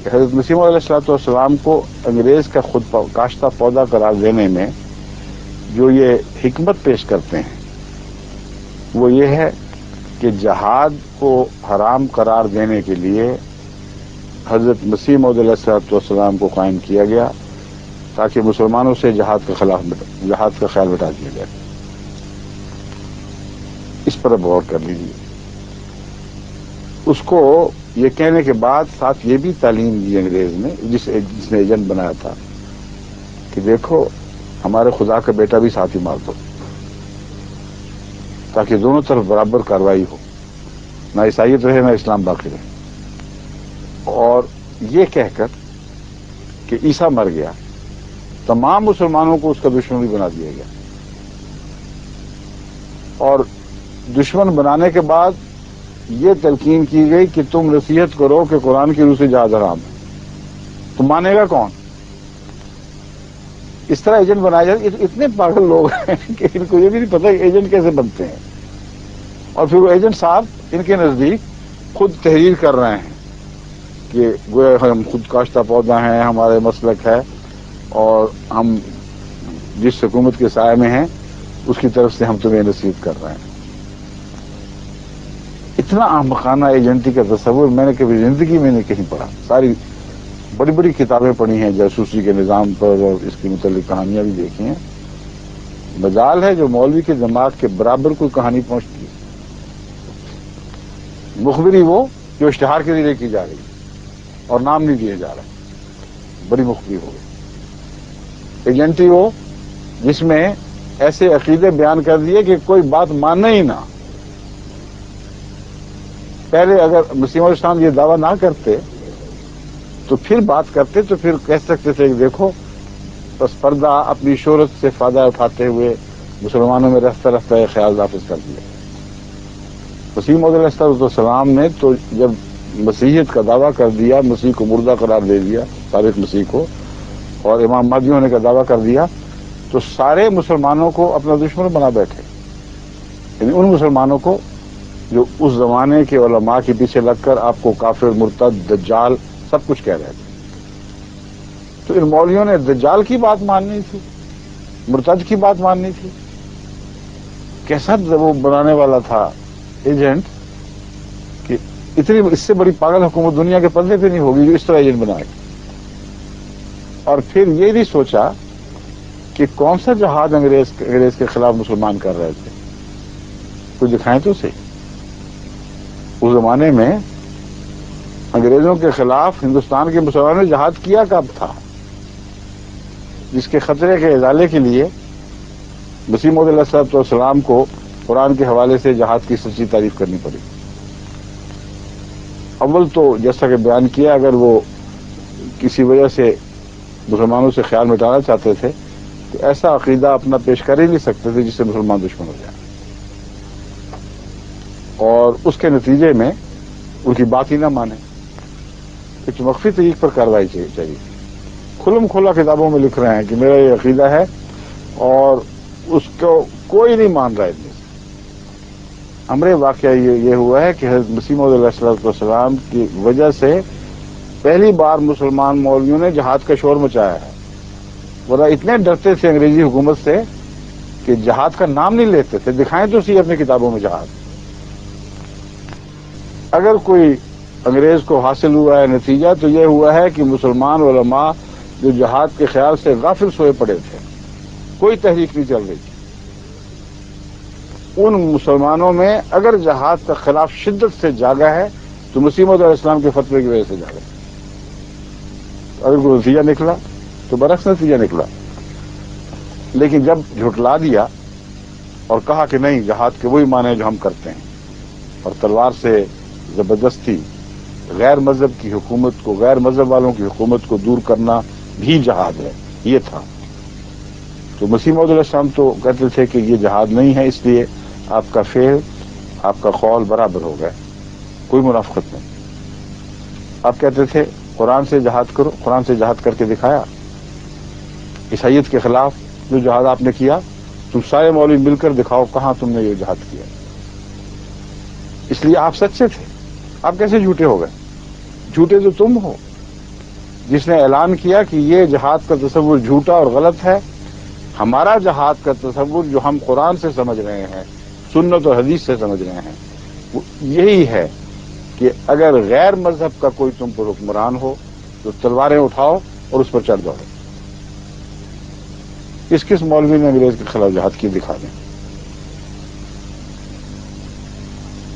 کہ حضرت مسیح علیہ السلام کو انگریز کا خود کاشتہ پودا قرار دینے میں جو یہ حکمت پیش کرتے ہیں وہ یہ ہے کہ جہاد کو حرام قرار دینے کے لیے حضرت مسیح موعود علیہ السلام کو قائم کیا گیا تاکہ مسلمانوں سے جہاد کا خیال بتا دیا جائے. اس پر اب غور کر لیجیے. اس کو یہ کہنے کے بعد ساتھ یہ بھی تعلیم دی انگریز نے جس نے ایجنٹ بنایا تھا کہ دیکھو ہمارے خدا کا بیٹا بھی ساتھ ہی مار دو تاکہ دونوں طرف برابر کارروائی ہو، نہ عیسائیت رہے نہ اسلام باقی رہے. اور یہ کہہ کر کہ عیسیٰ مر گیا تمام مسلمانوں کو اس کا دشمن بھی بنا دیا گیا. اور دشمن بنانے کے بعد یہ تلقین کی گئی کہ تم نصیحت کرو کہ قرآن کی روح سے جہاد حرام ہے. تو مانے گا کون؟ اس طرح ایجنٹ بنائے جاتے. اتنے پاگل لوگ ہیں کہ ان کو یہ بھی نہیں پتا کہ ایجنٹ کیسے بنتے ہیں. اور پھر وہ ایجنٹ صاحب ان کے نزدیک خود تحریر کر رہے ہیں کہ گویا ہم خود کاشتہ پودا ہیں، ہمارے مسلک ہے اور ہم جس حکومت کے سائے میں ہیں اس کی طرف سے ہم تمہیں نصیحت کر رہے ہیں. اتنا احمقانہ ایجنٹی کا تصور میں نے کبھی زندگی میں نہیں کہیں پڑھا. ساری بڑی بڑی کتابیں پڑھی ہیں جاسوسی کے نظام پر اور اس کی متعلق کہانیاں بھی دیکھی ہیں. مجال ہے جو مولوی کے دماغ کے برابر کوئی کہانی پہنچتی ہے. مخبری وہ جو اشتہار کے ذریعے کی جا رہی ہے اور نام نہیں دیے جا رہے، بڑی مخبری ہو گئی. ایجنٹی وہ جس میں ایسے عقیدے بیان کر دیے کہ کوئی بات ماننا ہی نہ. پہلے اگر مسیح علیہ السلام یہ دعویٰ نہ کرتے تو پھر بات کرتے تو پھر کہہ سکتے تھے کہ دیکھو بس پردہ اپنی شہرت سے فائدہ اٹھاتے ہوئے مسلمانوں میں رفتہ رفتہ یہ خیال نافذ کر دیا. مسیح موعود علیہ السلام نے تو جب مسیحیت کا دعویٰ کر دیا، مسیح کو مردہ قرار دے دیا، سابق مسیح کو، اور امام مہدی ہونے کا دعویٰ کر دیا، تو سارے مسلمانوں کو اپنا دشمن بنا بیٹھے. یعنی ان مسلمانوں کو جو اس زمانے کے علماء کے پیچھے لگ کر آپ کو کافر، مرتد، دجال سب کچھ کہہ رہے تھے. تو ان مولویوں نے دجال کی بات ماننی تھی، مرتد کی بات ماننی تھی؟ کیسا وہ بنانے والا تھا ایجنٹ کہ اتنی اس سے بڑی پاگل حکومت دنیا کے پردے پہ نہیں ہوگی جو اس طرح ایجنٹ بنائے. اور پھر یہ نہیں سوچا کہ کون سا جہاد انگریز کے خلاف مسلمان کر رہے تھے. کچھ دکھائیں تو صحیح. اس زمانے میں انگریزوں کے خلاف ہندوستان کے مسلمانوں نے جہاد کیا کب تھا، جس کے خطرے کے ازالے کے لیے مسیح موعود علیہ السلام کو قرآن کے حوالے سے جہاد کی سچی تعریف کرنی پڑی. اول تو جیسا کہ بیان کیا، اگر وہ کسی وجہ سے مسلمانوں سے خیال مٹانا چاہتے تھے تو ایسا عقیدہ اپنا پیش کر ہی نہیں سکتے تھے جس سے مسلمان دشمن ہو جائیں، اور اس کے نتیجے میں ان کی بات ہی نہ مانے. ایک مخفی طریق پر کارروائی چاہیے. کھلم کھلا کتابوں میں لکھ رہے ہیں کہ میرا یہ عقیدہ ہے اور اس کو کوئی نہیں مان رہا ہے. ہمارے واقعہ یہ ہوا ہے کہ حضرت مسیح موعود علیہ السلام کی وجہ سے پہلی بار مسلمان مولویوں نے جہاد کا شور مچایا ہے. ورنہ اتنے ڈرتے تھے انگریزی حکومت سے کہ جہاد کا نام نہیں لیتے تھے. دکھائیں تو صحیح اپنی کتابوں میں جہاد. اگر کوئی انگریز کو حاصل ہوا ہے نتیجہ تو یہ ہوا ہے کہ مسلمان علماء جو جہاد کے خیال سے غافل سوئے پڑے تھے، کوئی تحریک نہیں چل رہی تھی، ان مسلمانوں میں اگر جہاد کا خلاف شدت سے جاگا ہے تو مسیح موعود علیہ السلام کے فتوے کی وجہ سے جاگا. اگر کوئی نتیجہ نکلا تو برعکس نتیجہ نکلا. لیکن جب جھٹلا دیا اور کہا کہ نہیں، جہاد کے وہی معنی جو ہم کرتے ہیں، اور تلوار سے زبردستی غیر مذہب کی حکومت کو، غیر مذہب والوں کی حکومت کو دور کرنا بھی جہاد ہے، یہ تھا. تو مسیح موعود علیہ السلام تو کہتے تھے کہ یہ جہاد نہیں ہے، اس لیے آپ کا فعل، آپ کا قول برابر ہو گئے، کوئی منافقت نہیں. آپ کہتے تھے قرآن سے جہاد کرو، قرآن سے جہاد کر کے دکھایا. عیسائیت کے خلاف جو جہاد آپ نے کیا، تم سارے مولوی مل کر دکھاؤ کہاں تم نے یہ جہاد کیا. اس لیے آپ سچے تھے. آپ کیسے جھوٹے ہو گئے؟ جھوٹے تو تم ہو جس نے اعلان کیا کہ یہ جہاد کا تصور جھوٹا اور غلط ہے. ہمارا جہاد کا تصور جو ہم قرآن سے سمجھ رہے ہیں، سنت اور حدیث سے سمجھ رہے ہیں، وہ یہی ہے کہ اگر غیر مذہب کا کوئی تم پر حکمران ہو تو تلواریں اٹھاؤ اور اس پر چڑھ دوڑو. کس مولوی نے انگریز کے خلاف جہاد کی دکھا دیں.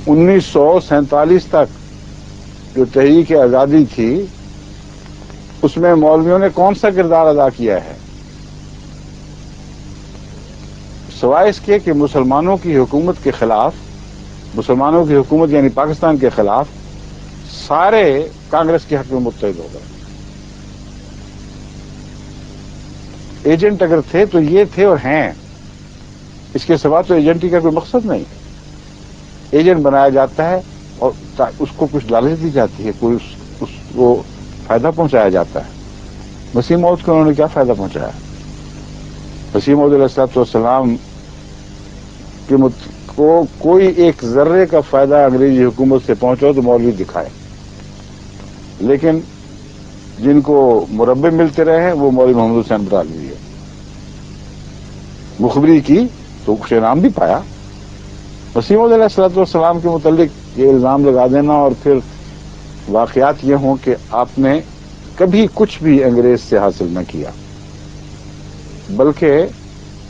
1947 تک جو تحریک آزادی تھی اس میں مولویوں نے کون سا کردار ادا کیا ہے، سوائے اس کے کہ مسلمانوں کی حکومت کے خلاف، مسلمانوں کی حکومت یعنی پاکستان کے خلاف سارے کانگریس کے حق میں متحد ہو گئے. ایجنٹ اگر تھے تو یہ تھے اور ہیں، اس کے سوا تو ایجنٹی کا کوئی مقصد نہیں. ایجنٹ بنایا جاتا ہے اور اس کو کچھ لالچ دی جاتی ہے، کوئی اس کو فائدہ پہنچایا جاتا ہے. مسیح موعود کو انہوں نے کیا فائدہ پہنچایا؟ مسیح موعود علیہ السلام کو کوئی ایک ذرے کا فائدہ انگریزی حکومت سے پہنچا تو مولوی دکھائے، لیکن جن کو مربع ملتے رہے وہ مولوی محمد حسین بریلوی ہے. مخبری کی تو کچھ انعام بھی پایا. مسیح موعود علیہ السلام کے متعلق یہ الزام لگا دینا اور پھر واقعات یہ ہوں کہ آپ نے کبھی کچھ بھی انگریز سے حاصل نہ کیا، بلکہ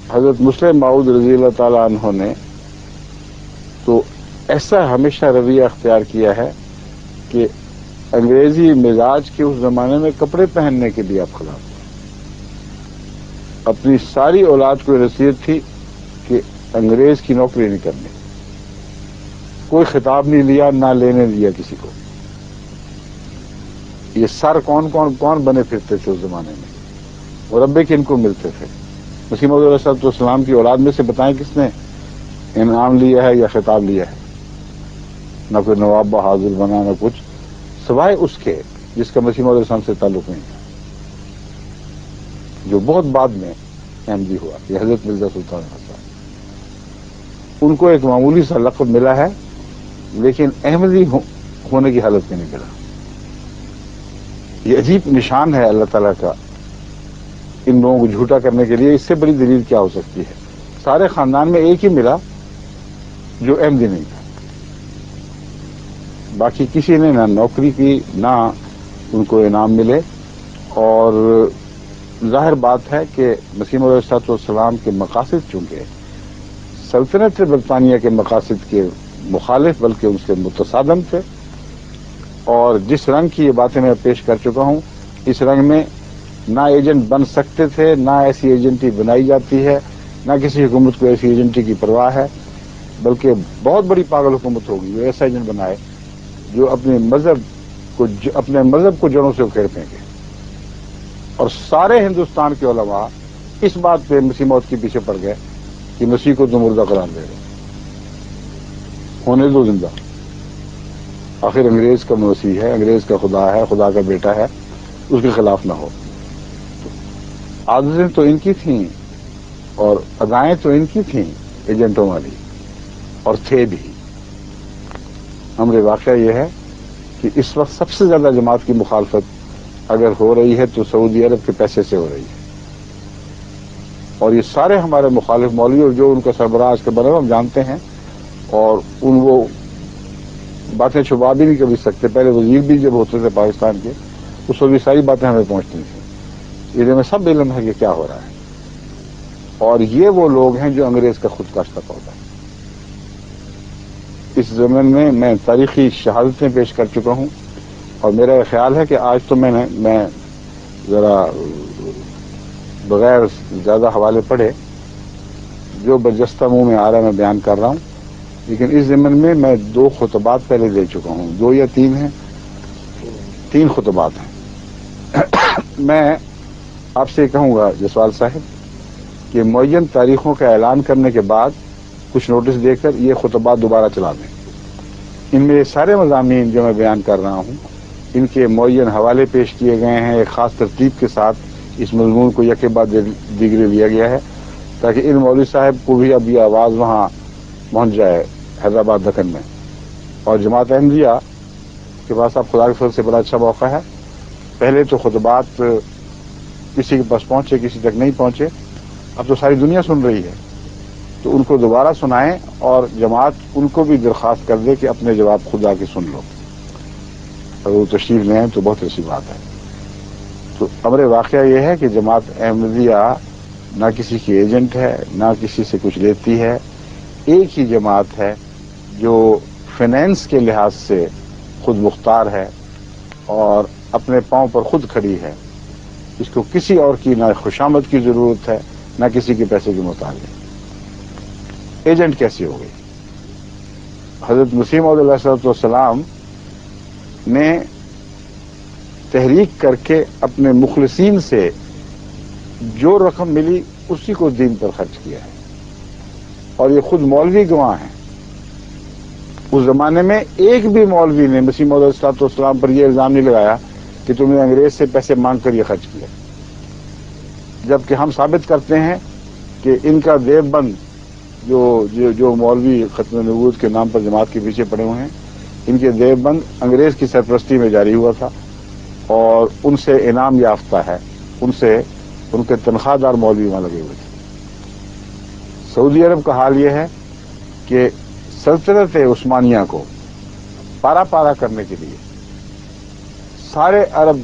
حضرت مسلم موعود رضی اللہ تعالی عنہ نے تو ایسا ہمیشہ رویہ اختیار کیا ہے کہ انگریزی مزاج کے اس زمانے میں کپڑے پہننے کے لیے آپ خلاف تھے. اپنی ساری اولاد کو نصیحت تھی کہ انگریز کی نوکری نہیں کرنی. کوئی خطاب نہیں لیا، نہ لینے دیا کسی کو. یہ سر کون بنے پھرتے تھے اس زمانے میں، مربع کن کو ملتے تھے. مسیح موعود علیہ السلام کی اولاد میں سے بتائیں کس نے انعام لیا ہے یا خطاب لیا ہے؟ نہ کوئی نواب حاضر بنا، نہ کچھ، سوائے اس کے جس کا مسیح موعود علیہ السلام سے تعلق نہیں ہے، جو بہت بعد میں احمدی ہوا، یہ حضرت مرزا سلطان حسن. ان کو ایک معمولی سا لقب ملا ہے لیکن احمدی ہونے کی حالت میں نہیں ملا. یہ عجیب نشان ہے اللہ تعالیٰ کا ان لوگوں کو جھوٹا کرنے کے لیے اس سے بڑی دلیل کیا ہو سکتی ہے؟ سارے خاندان میں ایک ہی ملا جو احمدی نہیں تھا، باقی کسی نے نہ نوکری کی نہ ان کو انعام ملے. اور ظاہر بات ہے کہ مسیح موعود علیہ السلام کے مقاصد چونکہ سلطنت برطانیہ کے مقاصد کے مخالف بلکہ ان سے متصادم تھے، اور جس رنگ کی یہ باتیں میں پیش کر چکا ہوں اس رنگ میں نہ ایجنٹ بن سکتے تھے، نہ ایسی ایجنٹی بنائی جاتی ہے، نہ کسی حکومت کو ایسی ایجنٹی کی پرواہ ہے، بلکہ بہت بڑی پاگل حکومت ہوگی جو ایسا ایجنٹ بنائے جو اپنے مذہب کو جڑوں سے اکھیڑ پھینکے. اور سارے ہندوستان کے علماء اس بات پہ مسیح موعود کے پیچھے پڑ گئے کہ مسیح کو تو مردہ قرار دے رہے، ہونے دو زندہ. آخر انگریز کا مسیح ہے، انگریز کا خدا ہے، خدا کا بیٹا ہے، اس کے خلاف نہ ہو. عادتیں تو ان کی تھیں اور ادائیں تو ان کی تھیں ایجنٹوں والی، اور تھے بھی. امر واقعہ یہ ہے کہ اس وقت سب سے زیادہ جماعت کی مخالفت اگر ہو رہی ہے تو سعودی عرب کے پیسے سے ہو رہی ہے. اور یہ سارے ہمارے مخالف مولوی اور جو ان کا سربراہ آج کے بنے ہم جانتے ہیں، اور ان وہ باتیں چھپا بھی نہیں کر سکتے. پہلے وزیر بھی جب ہوتے تھے پاکستان کے اس وقت بھی ساری باتیں ہمیں پہنچتی تھیں. یہ میں سب علم ہے کہ کیا ہو رہا ہے. اور یہ وہ لوگ ہیں جو انگریز کا خود کاشتہ پودا ہے. اس زمن میں تاریخی شہادتیں پیش کر چکا ہوں، اور میرا یہ خیال ہے کہ آج تو میں ذرا بغیر زیادہ حوالے پڑھے جو برجستہ منہ میں آ رہا ہے میں بیان کر رہا ہوں. لیکن اس ضمن میں 2 خطبات پہلے دے چکا ہوں، 2 یا 3 ہیں، 3 خطبات ہیں. میں آپ سے کہوں گا جسوال صاحب کہ معین تاریخوں کا اعلان کرنے کے بعد کچھ نوٹس دے کر یہ خطبات دوبارہ چلا دیں. ان میں یہ سارے مضامین جو میں بیان کر رہا ہوں ان کے معین حوالے پیش کیے گئے ہیں. ایک خاص ترتیب کے ساتھ اس مضمون کو یکے بعد دیگرے لیا گیا ہے تاکہ ان مولوی صاحب کو بھی اب یہ آواز وہاں پہنچ جائے حیدرآباد دکن میں. اور جماعت احمدیہ کے پاس اب خدا کے فضل سے بڑا اچھا موقع ہے. پہلے تو خطبات کسی کے پاس پہنچے کسی تک نہیں پہنچے، اب تو ساری دنیا سن رہی ہے، تو ان کو دوبارہ سنائیں اور جماعت ان کو بھی درخواست کر دے کہ اپنے جواب خود آ کے سن لو. اگر وہ تشریف لیں تو بہت اچھی بات ہے. تو امر واقعہ یہ ہے کہ جماعت احمدیہ نہ کسی کی ایجنٹ ہے نہ کسی سے کچھ لیتی ہے. ایک ہی جماعت ہے جو فائنینس کے لحاظ سے خود مختار ہے اور اپنے پاؤں پر خود کھڑی ہے. اس کو کسی اور کی نہ خوشامد کی ضرورت ہے نہ کسی کے پیسے کے مطالبے. ایجنٹ کیسی ہو گئی؟ حضرت مسیح موعود علیہ السلام نے تحریک کر کے اپنے مخلصین سے جو رقم ملی اسی کو دین پر خرچ کیا ہے، اور یہ خود مولوی گواہ ہیں. اس زمانے میں ایک بھی مولوی نے مسیح موعود علیہ السلام پر یہ الزام نہیں لگایا کہ تم نے انگریز سے پیسے مانگ کر یہ خرچ کیا. جبکہ ہم ثابت کرتے ہیں کہ ان کا دیوبند جو مولوی ختم نبوت کے نام پر جماعت کے پیچھے پڑے ہوئے ہیں، ان کے دیوبند انگریز کی سرپرستی میں جاری ہوا تھا اور ان سے انعام یافتہ ہے، ان کے تنخواہ دار مولوی وہاں لگے ہوئے تھے. سعودی عرب کا حال یہ ہے کہ سلطنت عثمانیہ کو پارا پارا کرنے کے لیے سارے عرب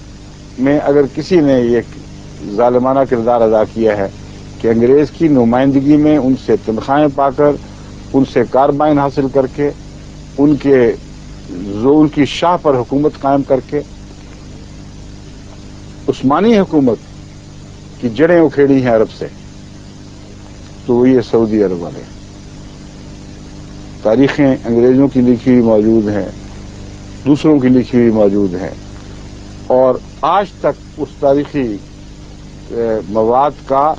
میں اگر کسی نے یہ ظالمانہ کردار ادا کیا ہے کہ انگریز کی نمائندگی میں ان سے تنخواہیں پا کر، ان سے کاربائن حاصل کر کے، ان کی شاہ پر حکومت قائم کر کے عثمانی حکومت کی جڑیں اکھیڑی ہیں عرب سے، تو وہ یہ سعودی عرب والے ہیں. تاریخیں انگریزوں کی لکھی ہوئی موجود ہیں، دوسروں کی لکھی ہوئی موجود ہیں، اور آج تک اس تاریخی مواد کا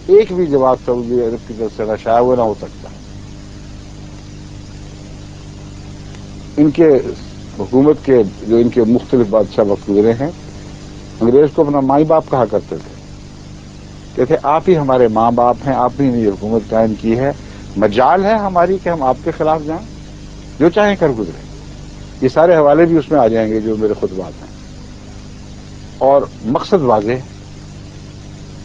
ایک بھی جواب سعودی عرب کی طرف سے نہ شائع ہوا نہ ہو سکتا. ان کے حکومت کے جو ان کے مختلف بادشاہ وقت گزرے ہیں، انگریز کو اپنا مائی باپ کہا کرتے تھے، کہتے آپ ہی ہمارے ماں باپ ہیں، آپ ہی نے یہ حکومت قائم کی ہے، مجال ہے ہماری کہ ہم آپ کے خلاف جائیں، جو چاہیں کر گزریں. یہ سارے حوالے بھی اس میں آ جائیں گے جو میرے خطبات ہیں. اور مقصد واضح ہے،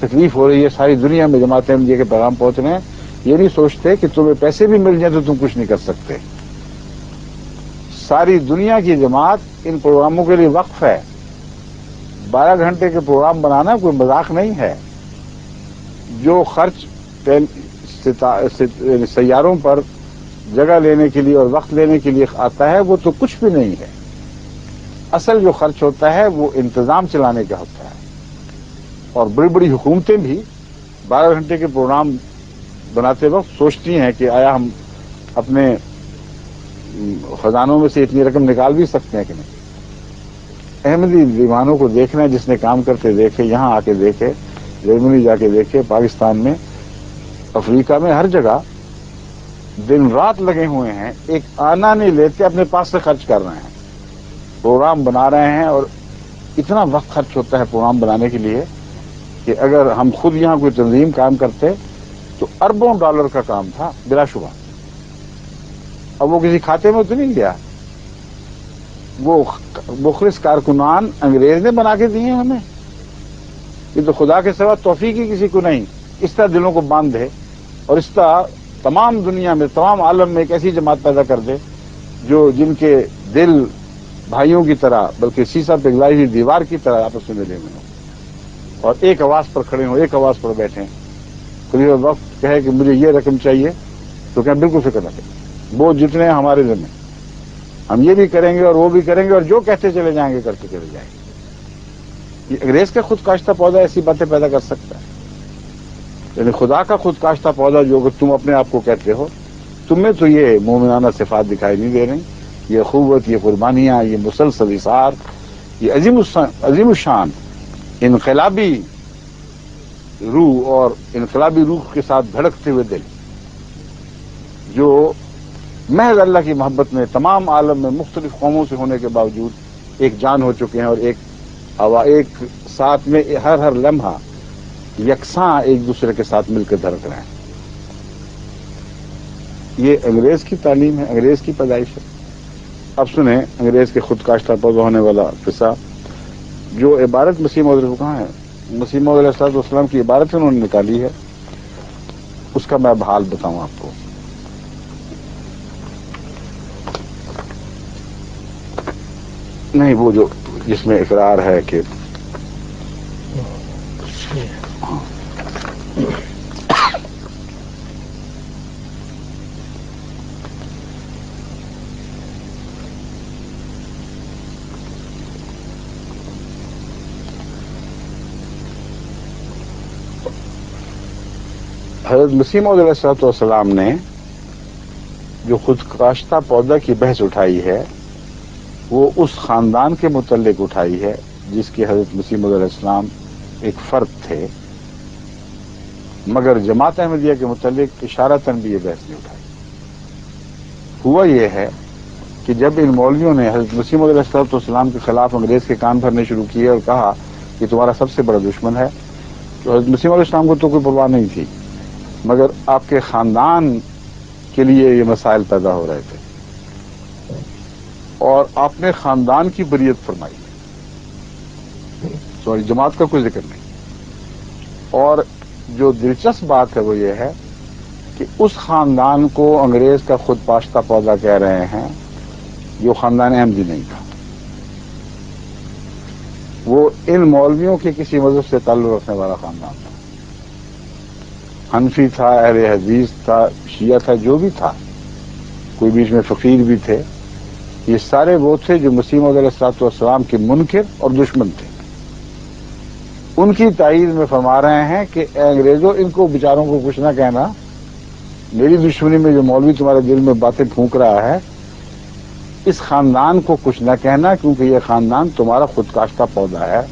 تکلیف ہو رہی ہے ساری دنیا میں جماعت احمدیہ کے پیغام پہنچ رہے ہیں، یہ نہیں سوچتے کہ تمہیں پیسے بھی مل جائیں تو تم کچھ نہیں کر سکتے. ساری دنیا کی جماعت ان پروگراموں کے لیے وقف ہے. 12 گھنٹے کے پروگرام بنانا کوئی مذاق نہیں ہے. جو خرچ سیاروں پر جگہ لینے کے لیے اور وقت لینے کے لیے آتا ہے وہ تو کچھ بھی نہیں ہے. اصل جو خرچ ہوتا ہے وہ انتظام چلانے کا ہوتا ہے. اور بڑی بڑی حکومتیں بھی 12 گھنٹے کے پروگرام بناتے وقت سوچتی ہیں کہ آیا ہم اپنے خزانوں میں سے اتنی رقم نکال بھی سکتے ہیں کہ نہیں. احمدی دیوانوں کو دیکھنا ہے، جس نے کام کرتے دیکھے، یہاں آ کے دیکھے، جرمنی جا کے دیکھے، پاکستان میں، افریقہ میں، ہر جگہ دن رات لگے ہوئے ہیں. ایک آنا نہیں لیتے، اپنے پاس سے خرچ کر رہے ہیں، پروگرام بنا رہے ہیں. اور اتنا وقت خرچ ہوتا ہے پروگرام بنانے کے لیے کہ اگر ہم خود یہاں کوئی تنظیم کام کرتے تو اربوں ڈالر کا کام تھا بلا شبہ. اب وہ کسی کھاتے میں تو نہیں گیا. وہ مخلص کارکنان انگریز نے بنا کے دیے ہمیں. یہ تو خدا کے سوا توفیق ہی کسی کو نہیں. اس طرح دلوں کو باندھ دے اور اس طرح تمام دنیا میں، تمام عالم میں ایک ایسی جماعت پیدا کر دے جن کے دل بھائیوں کی طرح بلکہ سیسا پگھلائی ہوئی دیوار کی طرح آپس میں ملے ہوئے ہوں اور ایک آواز پر کھڑے ہوں، ایک آواز پر بیٹھیں. کوئی وقت کہے کہ مجھے یہ رقم چاہیے تو کیا بالکل فکر نہ کریں، وہ جتنے ہمارے ذمہ، ہم یہ بھی کریں گے اور وہ بھی کریں گے اور جو کہتے چلے جائیں گے کرتے چلے جائیں گے. یہ انگریز کا خود کاشتہ پودا ایسی باتیں پیدا کر سکتا ہے. یعنی خدا کا خود کاشتہ پودا جو کہ تم اپنے آپ کو کہتے ہو، تم میں تو یہ مومنانہ صفات دکھائی نہیں دے رہی. یہ قوت، یہ قربانیاں، یہ مسلسل اثار، یہ عظیم الشان انقلابی روح اور انقلابی روح کے ساتھ دھڑکتے ہوئے دل، جو محض اللہ کی محبت میں تمام عالم میں مختلف قوموں سے ہونے کے باوجود ایک جان ہو چکے ہیں اور ایک ساتھ میں ہر لمحہ یکساں ایک دوسرے کے ساتھ مل کے دھڑک رہے ہیں. یہ انگریز کی تعلیم ہے، انگریز کی پیدائش ہے. اب سنیں انگریز کے خود کاشتہ پودا ہونے والا قصہ. جو عبارت مسیح موعود کو کہاں ہے، مسیح موعود علیہ السلام کی عبارت انہوں نے نکالی ہے، اس کا میں اب حال بتاؤں آپ کو. نہیں، وہ جو جس میں اقرار ہے کہ حضرت مسیح موعود علیہ السلام نے جو خود کاشتہ پودا کی بحث اٹھائی ہے وہ اس خاندان کے متعلق اٹھائی ہے جس کی حضرت مسیح موعود علیہ السلام ایک فرد تھے، مگر جماعت احمدیہ کے متعلق اشارتاً بھی یہ بحث نہیں اٹھائی. ہوا یہ ہے کہ جب ان مولویوں نے حضرت مسیح موعود علیہ السلام کے خلاف انگریز کے کان بھرنے شروع کیے اور کہا کہ تمہارا سب سے بڑا دشمن ہے، تو حضرت مسیح موعود علیہ السلام کو تو کوئی پرواہ نہیں تھی، مگر آپ کے خاندان کے لیے یہ مسائل پیدا ہو رہے تھے اور آپ نے خاندان کی بریت فرمائی. سوری، جماعت کا کوئی ذکر نہیں. اور جو دلچسپ بات ہے وہ یہ ہے کہ اس خاندان کو انگریز کا خود کاشتہ پودا کہہ رہے ہیں جو خاندان احمدی نہیں تھا. وہ ان مولویوں کے کسی مذہب سے تعلق رکھنے والا خاندان تھا. حنفی تھا، اہل حدیث تھا، شیعہ تھا، جو بھی تھا، کوئی بیچ میں فقیر بھی تھے. یہ سارے وہ تھے جو مسیح موعود علیہ السلام کے منکر اور دشمن تھے. ان کی تائید میں فرما رہے ہیں کہ اے انگریزوں، ان کو بیچاروں کو کچھ نہ کہنا. میری دشمنی میں جو مولوی تمہارے دل میں باتیں پھونک رہا ہے، اس خاندان کو کچھ نہ کہنا، کیونکہ یہ خاندان تمہارا خود کاشتہ پودا ہے.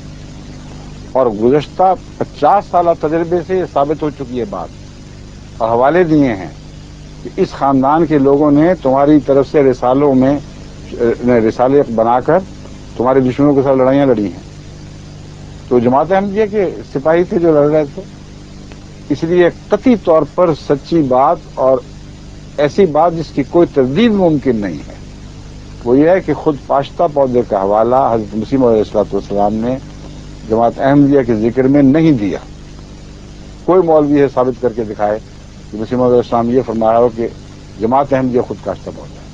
اور گزشتہ 50 سالہ تجربے سے یہ ثابت ہو چکی ہے بات، اور حوالے دیے ہیں کہ اس خاندان کے لوگوں نے تمہاری طرف سے رسالے بنا کر تمہارے دشمنوں کے ساتھ لڑائیاں لڑی ہیں. تو جماعت احمدیہ کے سپاہی تھے جو لڑ رہے تھے. اس لیے قطعی طور پر سچی بات اور ایسی بات جس کی کوئی تردید ممکن نہیں ہے وہ یہ ہے کہ خود کاشتہ پودے کا حوالہ حضرت مسیح موعود علیہ السلام نے جماعت احمدیہ کے ذکر میں نہیں دیا. کوئی مولوی ہے ثابت کر کے دکھائے کہ مسیح موعود علیہ السلام یہ فرمایا ہو کہ جماعت احمدیہ خود کاشتہ پودا ہے.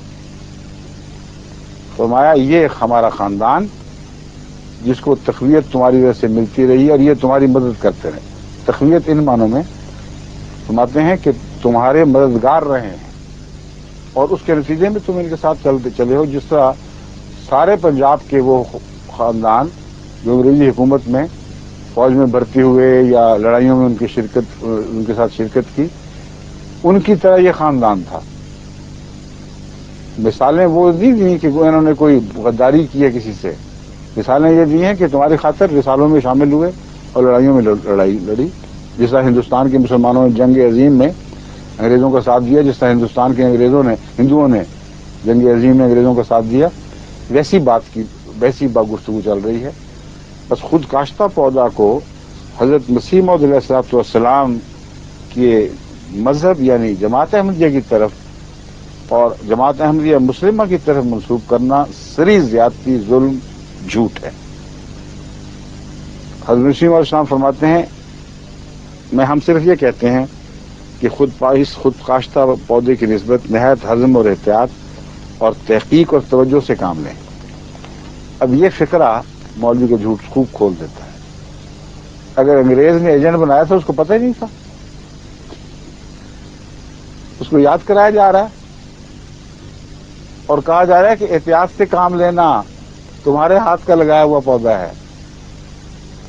فرمایا یہ ہمارا خاندان جس کو تقویت تمہاری وجہ سے ملتی رہی اور یہ تمہاری مدد کرتے رہے. تقویت ان معنوں میں فرماتے ہیں کہ تمہارے مددگار رہے ہیں اور اس کے نتیجے میں تم ان کے ساتھ چلے ہو. جس طرح سارے پنجاب کے وہ خاندان جو انگریزی حکومت میں فوج میں بھرتی ہوئے یا لڑائیوں میں ان کے ساتھ شرکت کی، ان کی طرح یہ خاندان تھا. مثالیں وہ نہیں دی کہ انہوں نے کوئی غداری کی ہے کسی سے، مثالیں یہ دی ہیں کہ تمہاری خاطر رسالوں میں شامل ہوئے اور لڑائیوں میں لڑائی لڑی. جس طرح ہندوستان کے مسلمانوں نے جنگ عظیم میں انگریزوں کا ساتھ دیا، جس طرح ہندوستان کے ہندوؤں نے جنگ عظیم میں انگریزوں کا ساتھ دیا، ویسی گفتگو چل رہی ہے. بس خود کاشتہ پودا کو حضرت مسیح موعود علیہ الصلوۃ والسلام کے مذہب یعنی جماعت احمدیہ کی طرف اور جماعت احمدیہ مسلمہ کی طرف منسوب کرنا سری زیادتی، ظلم، جھوٹ ہے. حضرت مسیح موعود علیہ السلام فرماتے ہیں ہم صرف یہ کہتے ہیں کہ خود کاشتہ پودے کی نسبت نہایت حزم اور احتیاط اور تحقیق اور توجہ سے کام لیں. اب یہ فقرہ مولوی کو جھوٹ خوب کھول دیتا ہے. اگر انگریز نے ایجنٹ بنایا تھا اس کو پتہ ہی نہیں تھا، اس کو یاد کرایا جا رہا ہے اور کہا جا رہا ہے کہ احتیاط سے کام لینا تمہارے ہاتھ کا لگایا ہوا پودا ہے.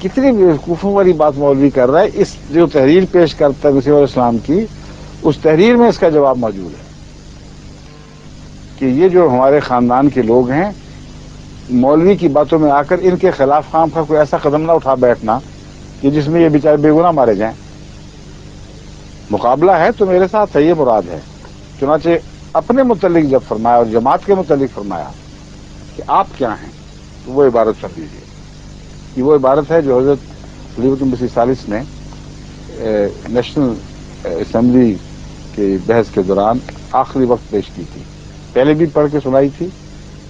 کتنی بیوقوفوں والی بات مولوی کر رہا ہے. اس جو تحریر پیش کرتا ہے مسیح علیہ السلام کی، اس تحریر میں اس کا جواب موجود ہے کہ یہ جو ہمارے خاندان کے لوگ ہیں، مولوی کی باتوں میں آ کر ان کے خلاف خام کا کوئی ایسا قدم نہ اٹھا بیٹھنا کہ جس میں یہ بیچارے بے گناہ مارے جائیں. مقابلہ ہے تو میرے ساتھ ہے، یہ مراد ہے. چنانچہ اپنے متعلق جب فرمایا اور جماعت کے متعلق فرمایا کہ آپ کیا ہیں، تو وہ عبارت سن لیجیے. یہ وہ عبارت ہے جو حضرت خلیفۃ المسیح الثالث نے نیشنل اسمبلی کی بحث کے دوران آخری وقت پیش کی تھی. پہلے بھی پڑھ کے سنائی تھی،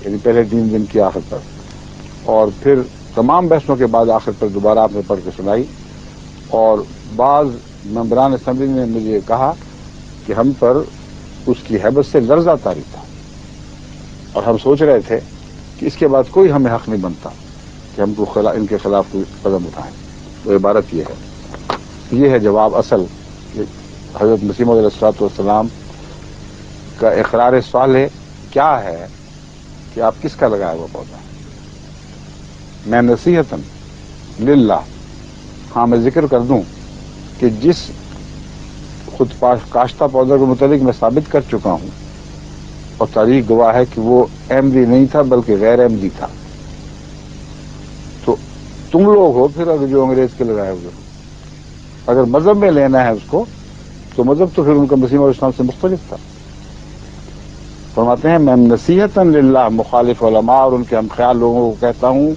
یعنی پہلے 3 دن کی آخر پر، اور پھر تمام بحثوں کے بعد آخر پر دوبارہ آپ نے پڑھ کے سنائی. اور بعض ممبران اسمبلی نے مجھے کہا کہ ہم پر اس کی ہیبت سے لرزہ طاری تھا اور ہم سوچ رہے تھے کہ اس کے بعد کوئی ہمیں حق نہیں بنتا کہ ہم کو ان کے خلاف کوئی قدم اٹھائیں. تو عبارت یہ ہے جواب اصل کہ حضرت مسیح موعود علیہ الصلوۃ والسلام کا اقرار صالح کیا ہے کہ آپ کس کا لگایا ہوا پودا. میں نصیحتاً للہ، ہاں میں ذکر کر دوں کہ جس خود کاشتہ پودا کے متعلق میں ثابت کر چکا ہوں اور تاریخ گواہ ہے کہ وہ احمدی نہیں تھا بلکہ غیر احمدی تھا. تو تم لوگ ہو پھر اگر جو انگریز کے لگائے ہوئے ہو. اگر مذہب میں لینا ہے اس کو تو مذہب تو پھر ان کا مسیح موعود اسلام سے مختلف تھا. فرماتے ہیں میں نصیحتاً للہ مخالف علماء اور ان کے ہم خیال لوگوں کو کہتا ہوں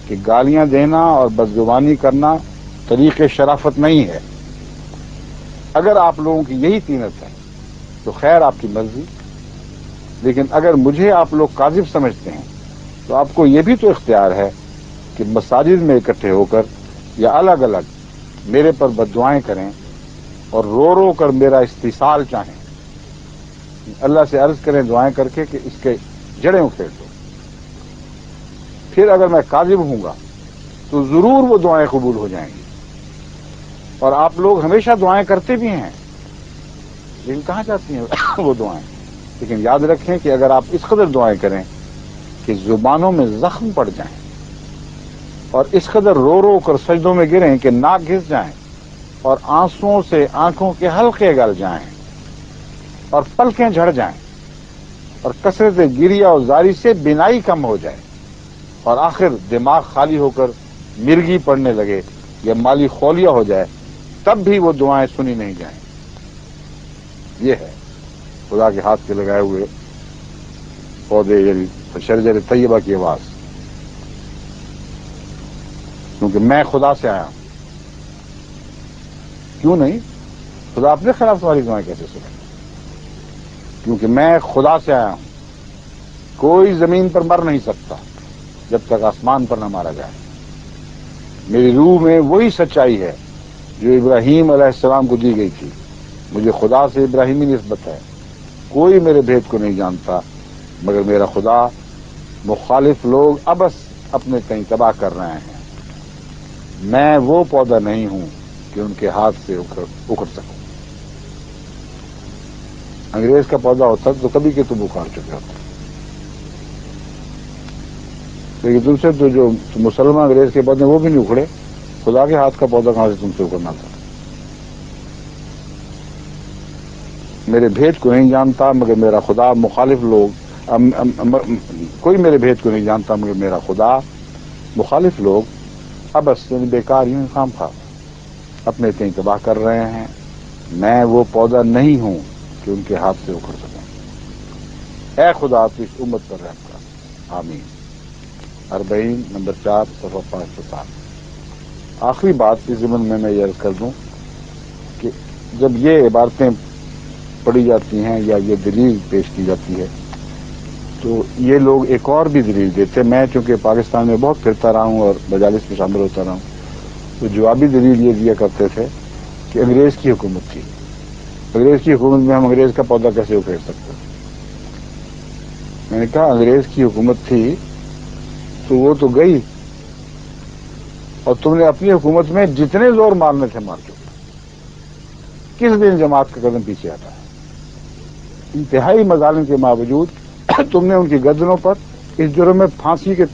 کہ گالیاں دینا اور بدزبانی کرنا طریق شرافت نہیں ہے. اگر آپ لوگوں کی یہی طینت ہے تو خیر آپ کی مرضی، لیکن اگر مجھے آپ لوگ کاذب سمجھتے ہیں تو آپ کو یہ بھی تو اختیار ہے کہ مساجد میں اکٹھے ہو کر یا الگ الگ میرے پر بددعائیں کریں اور رو رو کر میرا استحصال چاہیں. اللہ سے عرض کریں دعائیں کر کے کہ اس کے جڑیں اکھیڑ دو. پھر اگر میں کاذب ہوں گا تو ضرور وہ دعائیں قبول ہو جائیں گی. اور آپ لوگ ہمیشہ دعائیں کرتے بھی ہیں، لیکن کہاں جاتی ہیں وہ دعائیں. لیکن یاد رکھیں کہ اگر آپ اس قدر دعائیں کریں کہ زبانوں میں زخم پڑ جائیں اور اس قدر رو رو کر سجدوں میں گریں کہ ناک گھس جائیں اور آنسوؤں سے آنکھوں کے حلقے گل جائیں اور پلکیں جھڑ جائیں اور کثرت گریہ اور زاری سے بینائی کم ہو جائے اور آخر دماغ خالی ہو کر مرگی پڑنے لگے یا مالی خولیا ہو جائے، تب بھی وہ دعائیں سنی نہیں جائیں. یہ ہے خدا کے ہاتھ کے لگائے ہوئے پودے یعنی شجر طیبہ کی آواز. کیونکہ میں خدا سے آیا ہوں. کیوں نہیں؟ خدا اپنے خلاف تمہاری دعائیں کیسے سنے؟ کیونکہ میں خدا سے آیا ہوں. کوئی زمین پر مر نہیں سکتا جب تک آسمان پر نہ مارا جائے. میری روح میں وہی سچائی ہے جو ابراہیم علیہ السلام کو دی گئی تھی. مجھے خدا سے ابراہیمی نسبت ہے. کوئی میرے بھید کو نہیں جانتا مگر میرا خدا. مخالف لوگ ابس اپنے کہیں تباہ کر رہے ہیں. میں وہ پودا نہیں ہوں کہ ان کے ہاتھ سے اکھڑ سکوں. انگریز کا پودا ہوتا تو کبھی کے تم اکھاڑ چکے ہوتے. لیکن تم سے تو جو مسلمان انگریز کے پودے وہ بھی نہیں اکھڑے. خدا کے ہاتھ کا پودا کہاں سے تم سے اکھڑنا تھا. میرے بھید کو نہیں جانتا مگر میرا خدا. مخالف لوگ کوئی میرے بھید کو نہیں جانتا مگر میرا خدا. مخالف لوگ ابس یعنی بیکار یوں خام خواہ اپنے کہیں تباہ کر رہے ہیں. میں وہ پودا نہیں ہوں کہ ان کے ہاتھ سے اکھڑ سکوں. اے خدا تو اس امت پر رحم کر. آمین. 40 نمبر 4 صفحہ 507. آخری بات اس ضمن میں یہ عرض کر دوں کہ جب یہ عبارتیں پڑھی جاتی ہیں یا یہ دلیل پیش کی جاتی ہے تو یہ لوگ ایک اور بھی دلیل دیتے. میں چونکہ پاکستان میں بہت پھرتا رہا ہوں اور مجالس میں شامل ہوتا رہا ہوں تو جوابی دلیل یہ دیا کرتے تھے کہ انگریز کی حکومت تھی. انگریز کی حکومت میں ہم انگریز کا پودا کیسے اکھیڑ سکتے. میں نے کہا انگریز کی حکومت تھی تو وہ تو گئی اور تم نے اپنی حکومت میں جتنے زور مارنے تھے مار چکے. کس دن جماعت کا قدم پیچھے آتا ہے. انتہائی مظالم کے باوجود تم نے ان کی گردنوں پر اس جرم میں پھانسی کے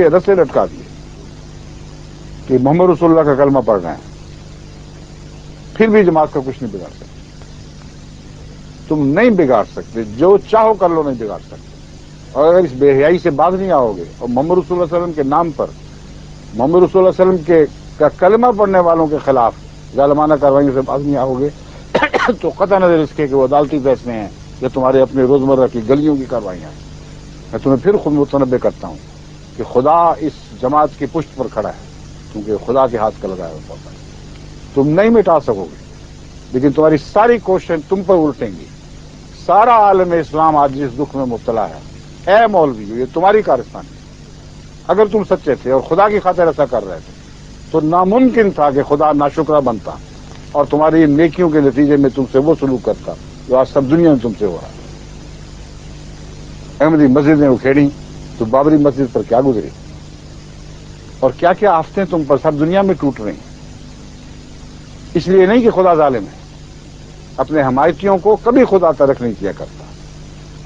رسے لٹکا دیے کہ محمد رسول اللہ کا کلمہ پڑھ رہے ہیں. پھر بھی جماعت کا کچھ نہیں بگاڑ سکتے. تم نہیں بگاڑ سکتے. جو چاہو کر لو نہیں بگاڑ سکتے. اور اگر اس بے حیائی سے باز نہیں آؤ گے اور محمد رسول اللہ علیہ وسلم کے نام پر محمد رسول اللہ علیہ وسلم کا کلمہ پڑھنے والوں کے خلاف ظالمانہ کارروائیوں سے باز نہیں آؤ گے تو قطع نظر اس کے کہ وہ عدالتی فیصلے ہیں یا تمہارے اپنے روزمرہ کی گلیوں کی کارروائیاں ہیں. میں تمہیں پھر خود متنبع کرتا ہوں کہ خدا اس جماعت کی پشت پر کھڑا ہے کیونکہ خدا کے ہاتھ کا لگایا ہوا پودا ہے. تم نہیں مٹا سکو گے لیکن تمہاری ساری کوششیں تم پر الٹیں گی. سارا عالم اسلام آج جس دکھ میں مبتلا ہے اے مولوی یہ تمہاری کارستانی. اگر تم سچے تھے اور خدا کی خاطر ایسا کر رہے تھے تو ناممکن تھا کہ خدا ناشکرا بنتا اور تمہاری نیکیوں کے نتیجے میں تم سے وہ سلوک کرتا جو آج سب دنیا میں تم سے ہو رہا ہے. احمدی مسجدیں اکھیڑی تو بابری مسجد پر کیا گزری اور کیا کیا آفتیں تم پر سب دنیا میں ٹوٹ رہی ہیں. اس لیے نہیں کہ خدا ظالم ہے. اپنے حمایتیوں کو کبھی خدا ترک نہیں کیا کرتا.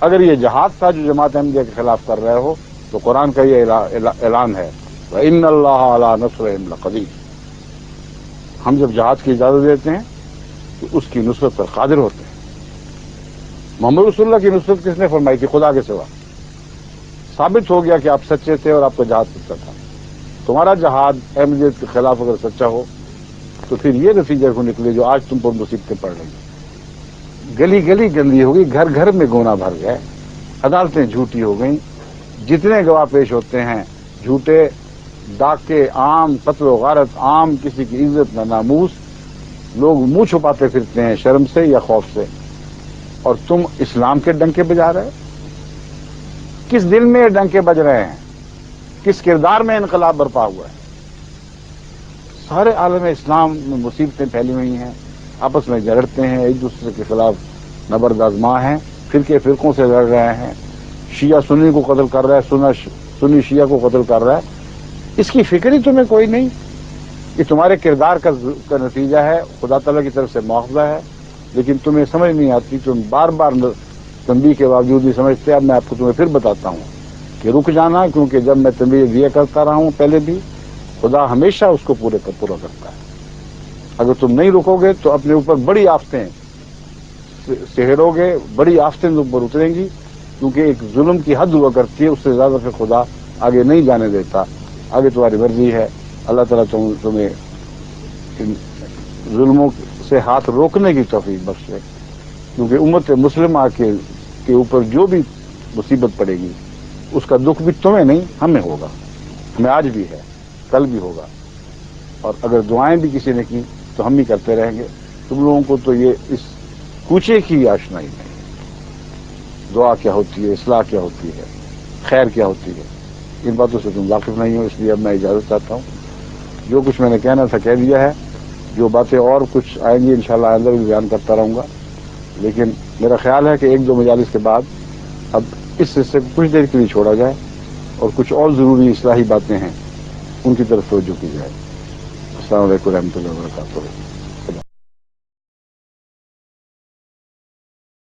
اگر یہ جہاد تھا جو جماعت احمدیہ کے خلاف کر رہے ہو تو قرآن کا یہ اعلان ہے وَإِنَّ اللَّهَ عَلَىٰ نَصْرِهِمْ لَقَدِيرٌ. ہم جب جہاد کی اجازت دیتے ہیں تو اس کی نصرت پر قادر ہوتے ہیں. محمد رسول اللہ کی نصرت کس نے فرمائی تھی خدا کے سوا. ثابت ہو گیا کہ آپ سچے تھے اور آپ کا جہاد سچا تھا. تمہارا جہاد احمدیت کے خلاف اگر سچا ہو تو پھر یہ نتیجہ کو نکلے جو آج تم پر مصیبتیں پڑ رہی ہیں. گلی گلی گندی ہو گئی. گھر گھر میں گونا بھر گئے. عدالتیں جھوٹی ہو گئیں. جتنے گواہ پیش ہوتے ہیں جھوٹے. ڈاکے عام. قتل و غارت عام. کسی کی عزت نہ ناموس. لوگ منہ چھپاتے پھرتے ہیں شرم سے یا خوف سے. اور تم اسلام کے ڈنکے بجا رہے. کس دل میں ڈنکے بج رہے ہیں. کس کردار میں انقلاب برپا ہوا ہے. سارے عالم اسلام میں مصیبتیں پھیلی ہوئی ہیں. آپس میں جھگڑتے ہیں. ایک دوسرے کے خلاف نبرد آزما ہیں. فرقوں سے لڑ رہے ہیں. شیعہ سنی کو قتل کر رہا ہے. سنی شیعہ کو قتل کر رہا ہے. اس کی فکر ہی تمہیں کوئی نہیں. یہ تمہارے کردار کا نتیجہ ہے. خدا تعالیٰ کی طرف سے مواخذہ ہے. لیکن تمہیں سمجھ نہیں آتی. تم بار بار تنبیہ کے باوجود نہیں سمجھتے. اب میں آپ کو تمہیں پھر بتاتا ہوں کہ رک جانا کیونکہ جب میں تنبیہ دیا کرتا رہا ہوں پہلے بھی خدا ہمیشہ اس کو پورا کرتا ہے. اگر تم نہیں رکو گے تو اپنے اوپر بڑی آفتیں سہرو گے. بڑی آفتیں تم پر اتریں گی کیونکہ ایک ظلم کی حد ہوا کرتی ہے. اس سے زیادہ پھر خدا آگے نہیں جانے دیتا. آگے تمہاری مرضی ہے. اللہ تعالیٰ تمہیں ان ظلموں سے ہاتھ روکنے کی توفیق بخشے کیونکہ امت مسلمہ کے اوپر جو بھی مصیبت پڑے گی اس کا دکھ بھی تمہیں نہیں ہمیں ہوگا. ہمیں آج بھی ہے کل بھی ہوگا. اور اگر دعائیں بھی کسی نے کی تو ہم بھی کرتے رہیں گے. تم لوگوں کو تو یہ اس کوچے کی آشنائی نہیں. دعا کیا ہوتی ہے. اصلاح کیا ہوتی ہے. خیر کیا ہوتی ہے. ان باتوں سے تم واقف نہیں ہو. اس لیے اب میں اجازت چاہتا ہوں. جو کچھ میں نے کہنا تھا کہہ دیا ہے. جو باتیں اور کچھ آئیں گی انشاءاللہ آئندہ بھی بیان کرتا رہوں گا، لیکن میرا خیال ہے کہ ایک دو مجالس کے بعد اب اس حصے کو کچھ دیر کے لیے چھوڑا جائے اور کچھ اور ضروری اصلاحی باتیں ہیں ان کی طرف توجہ کی جائے۔ السلام علیکم و رحمۃ اللہ وبرکاتہ۔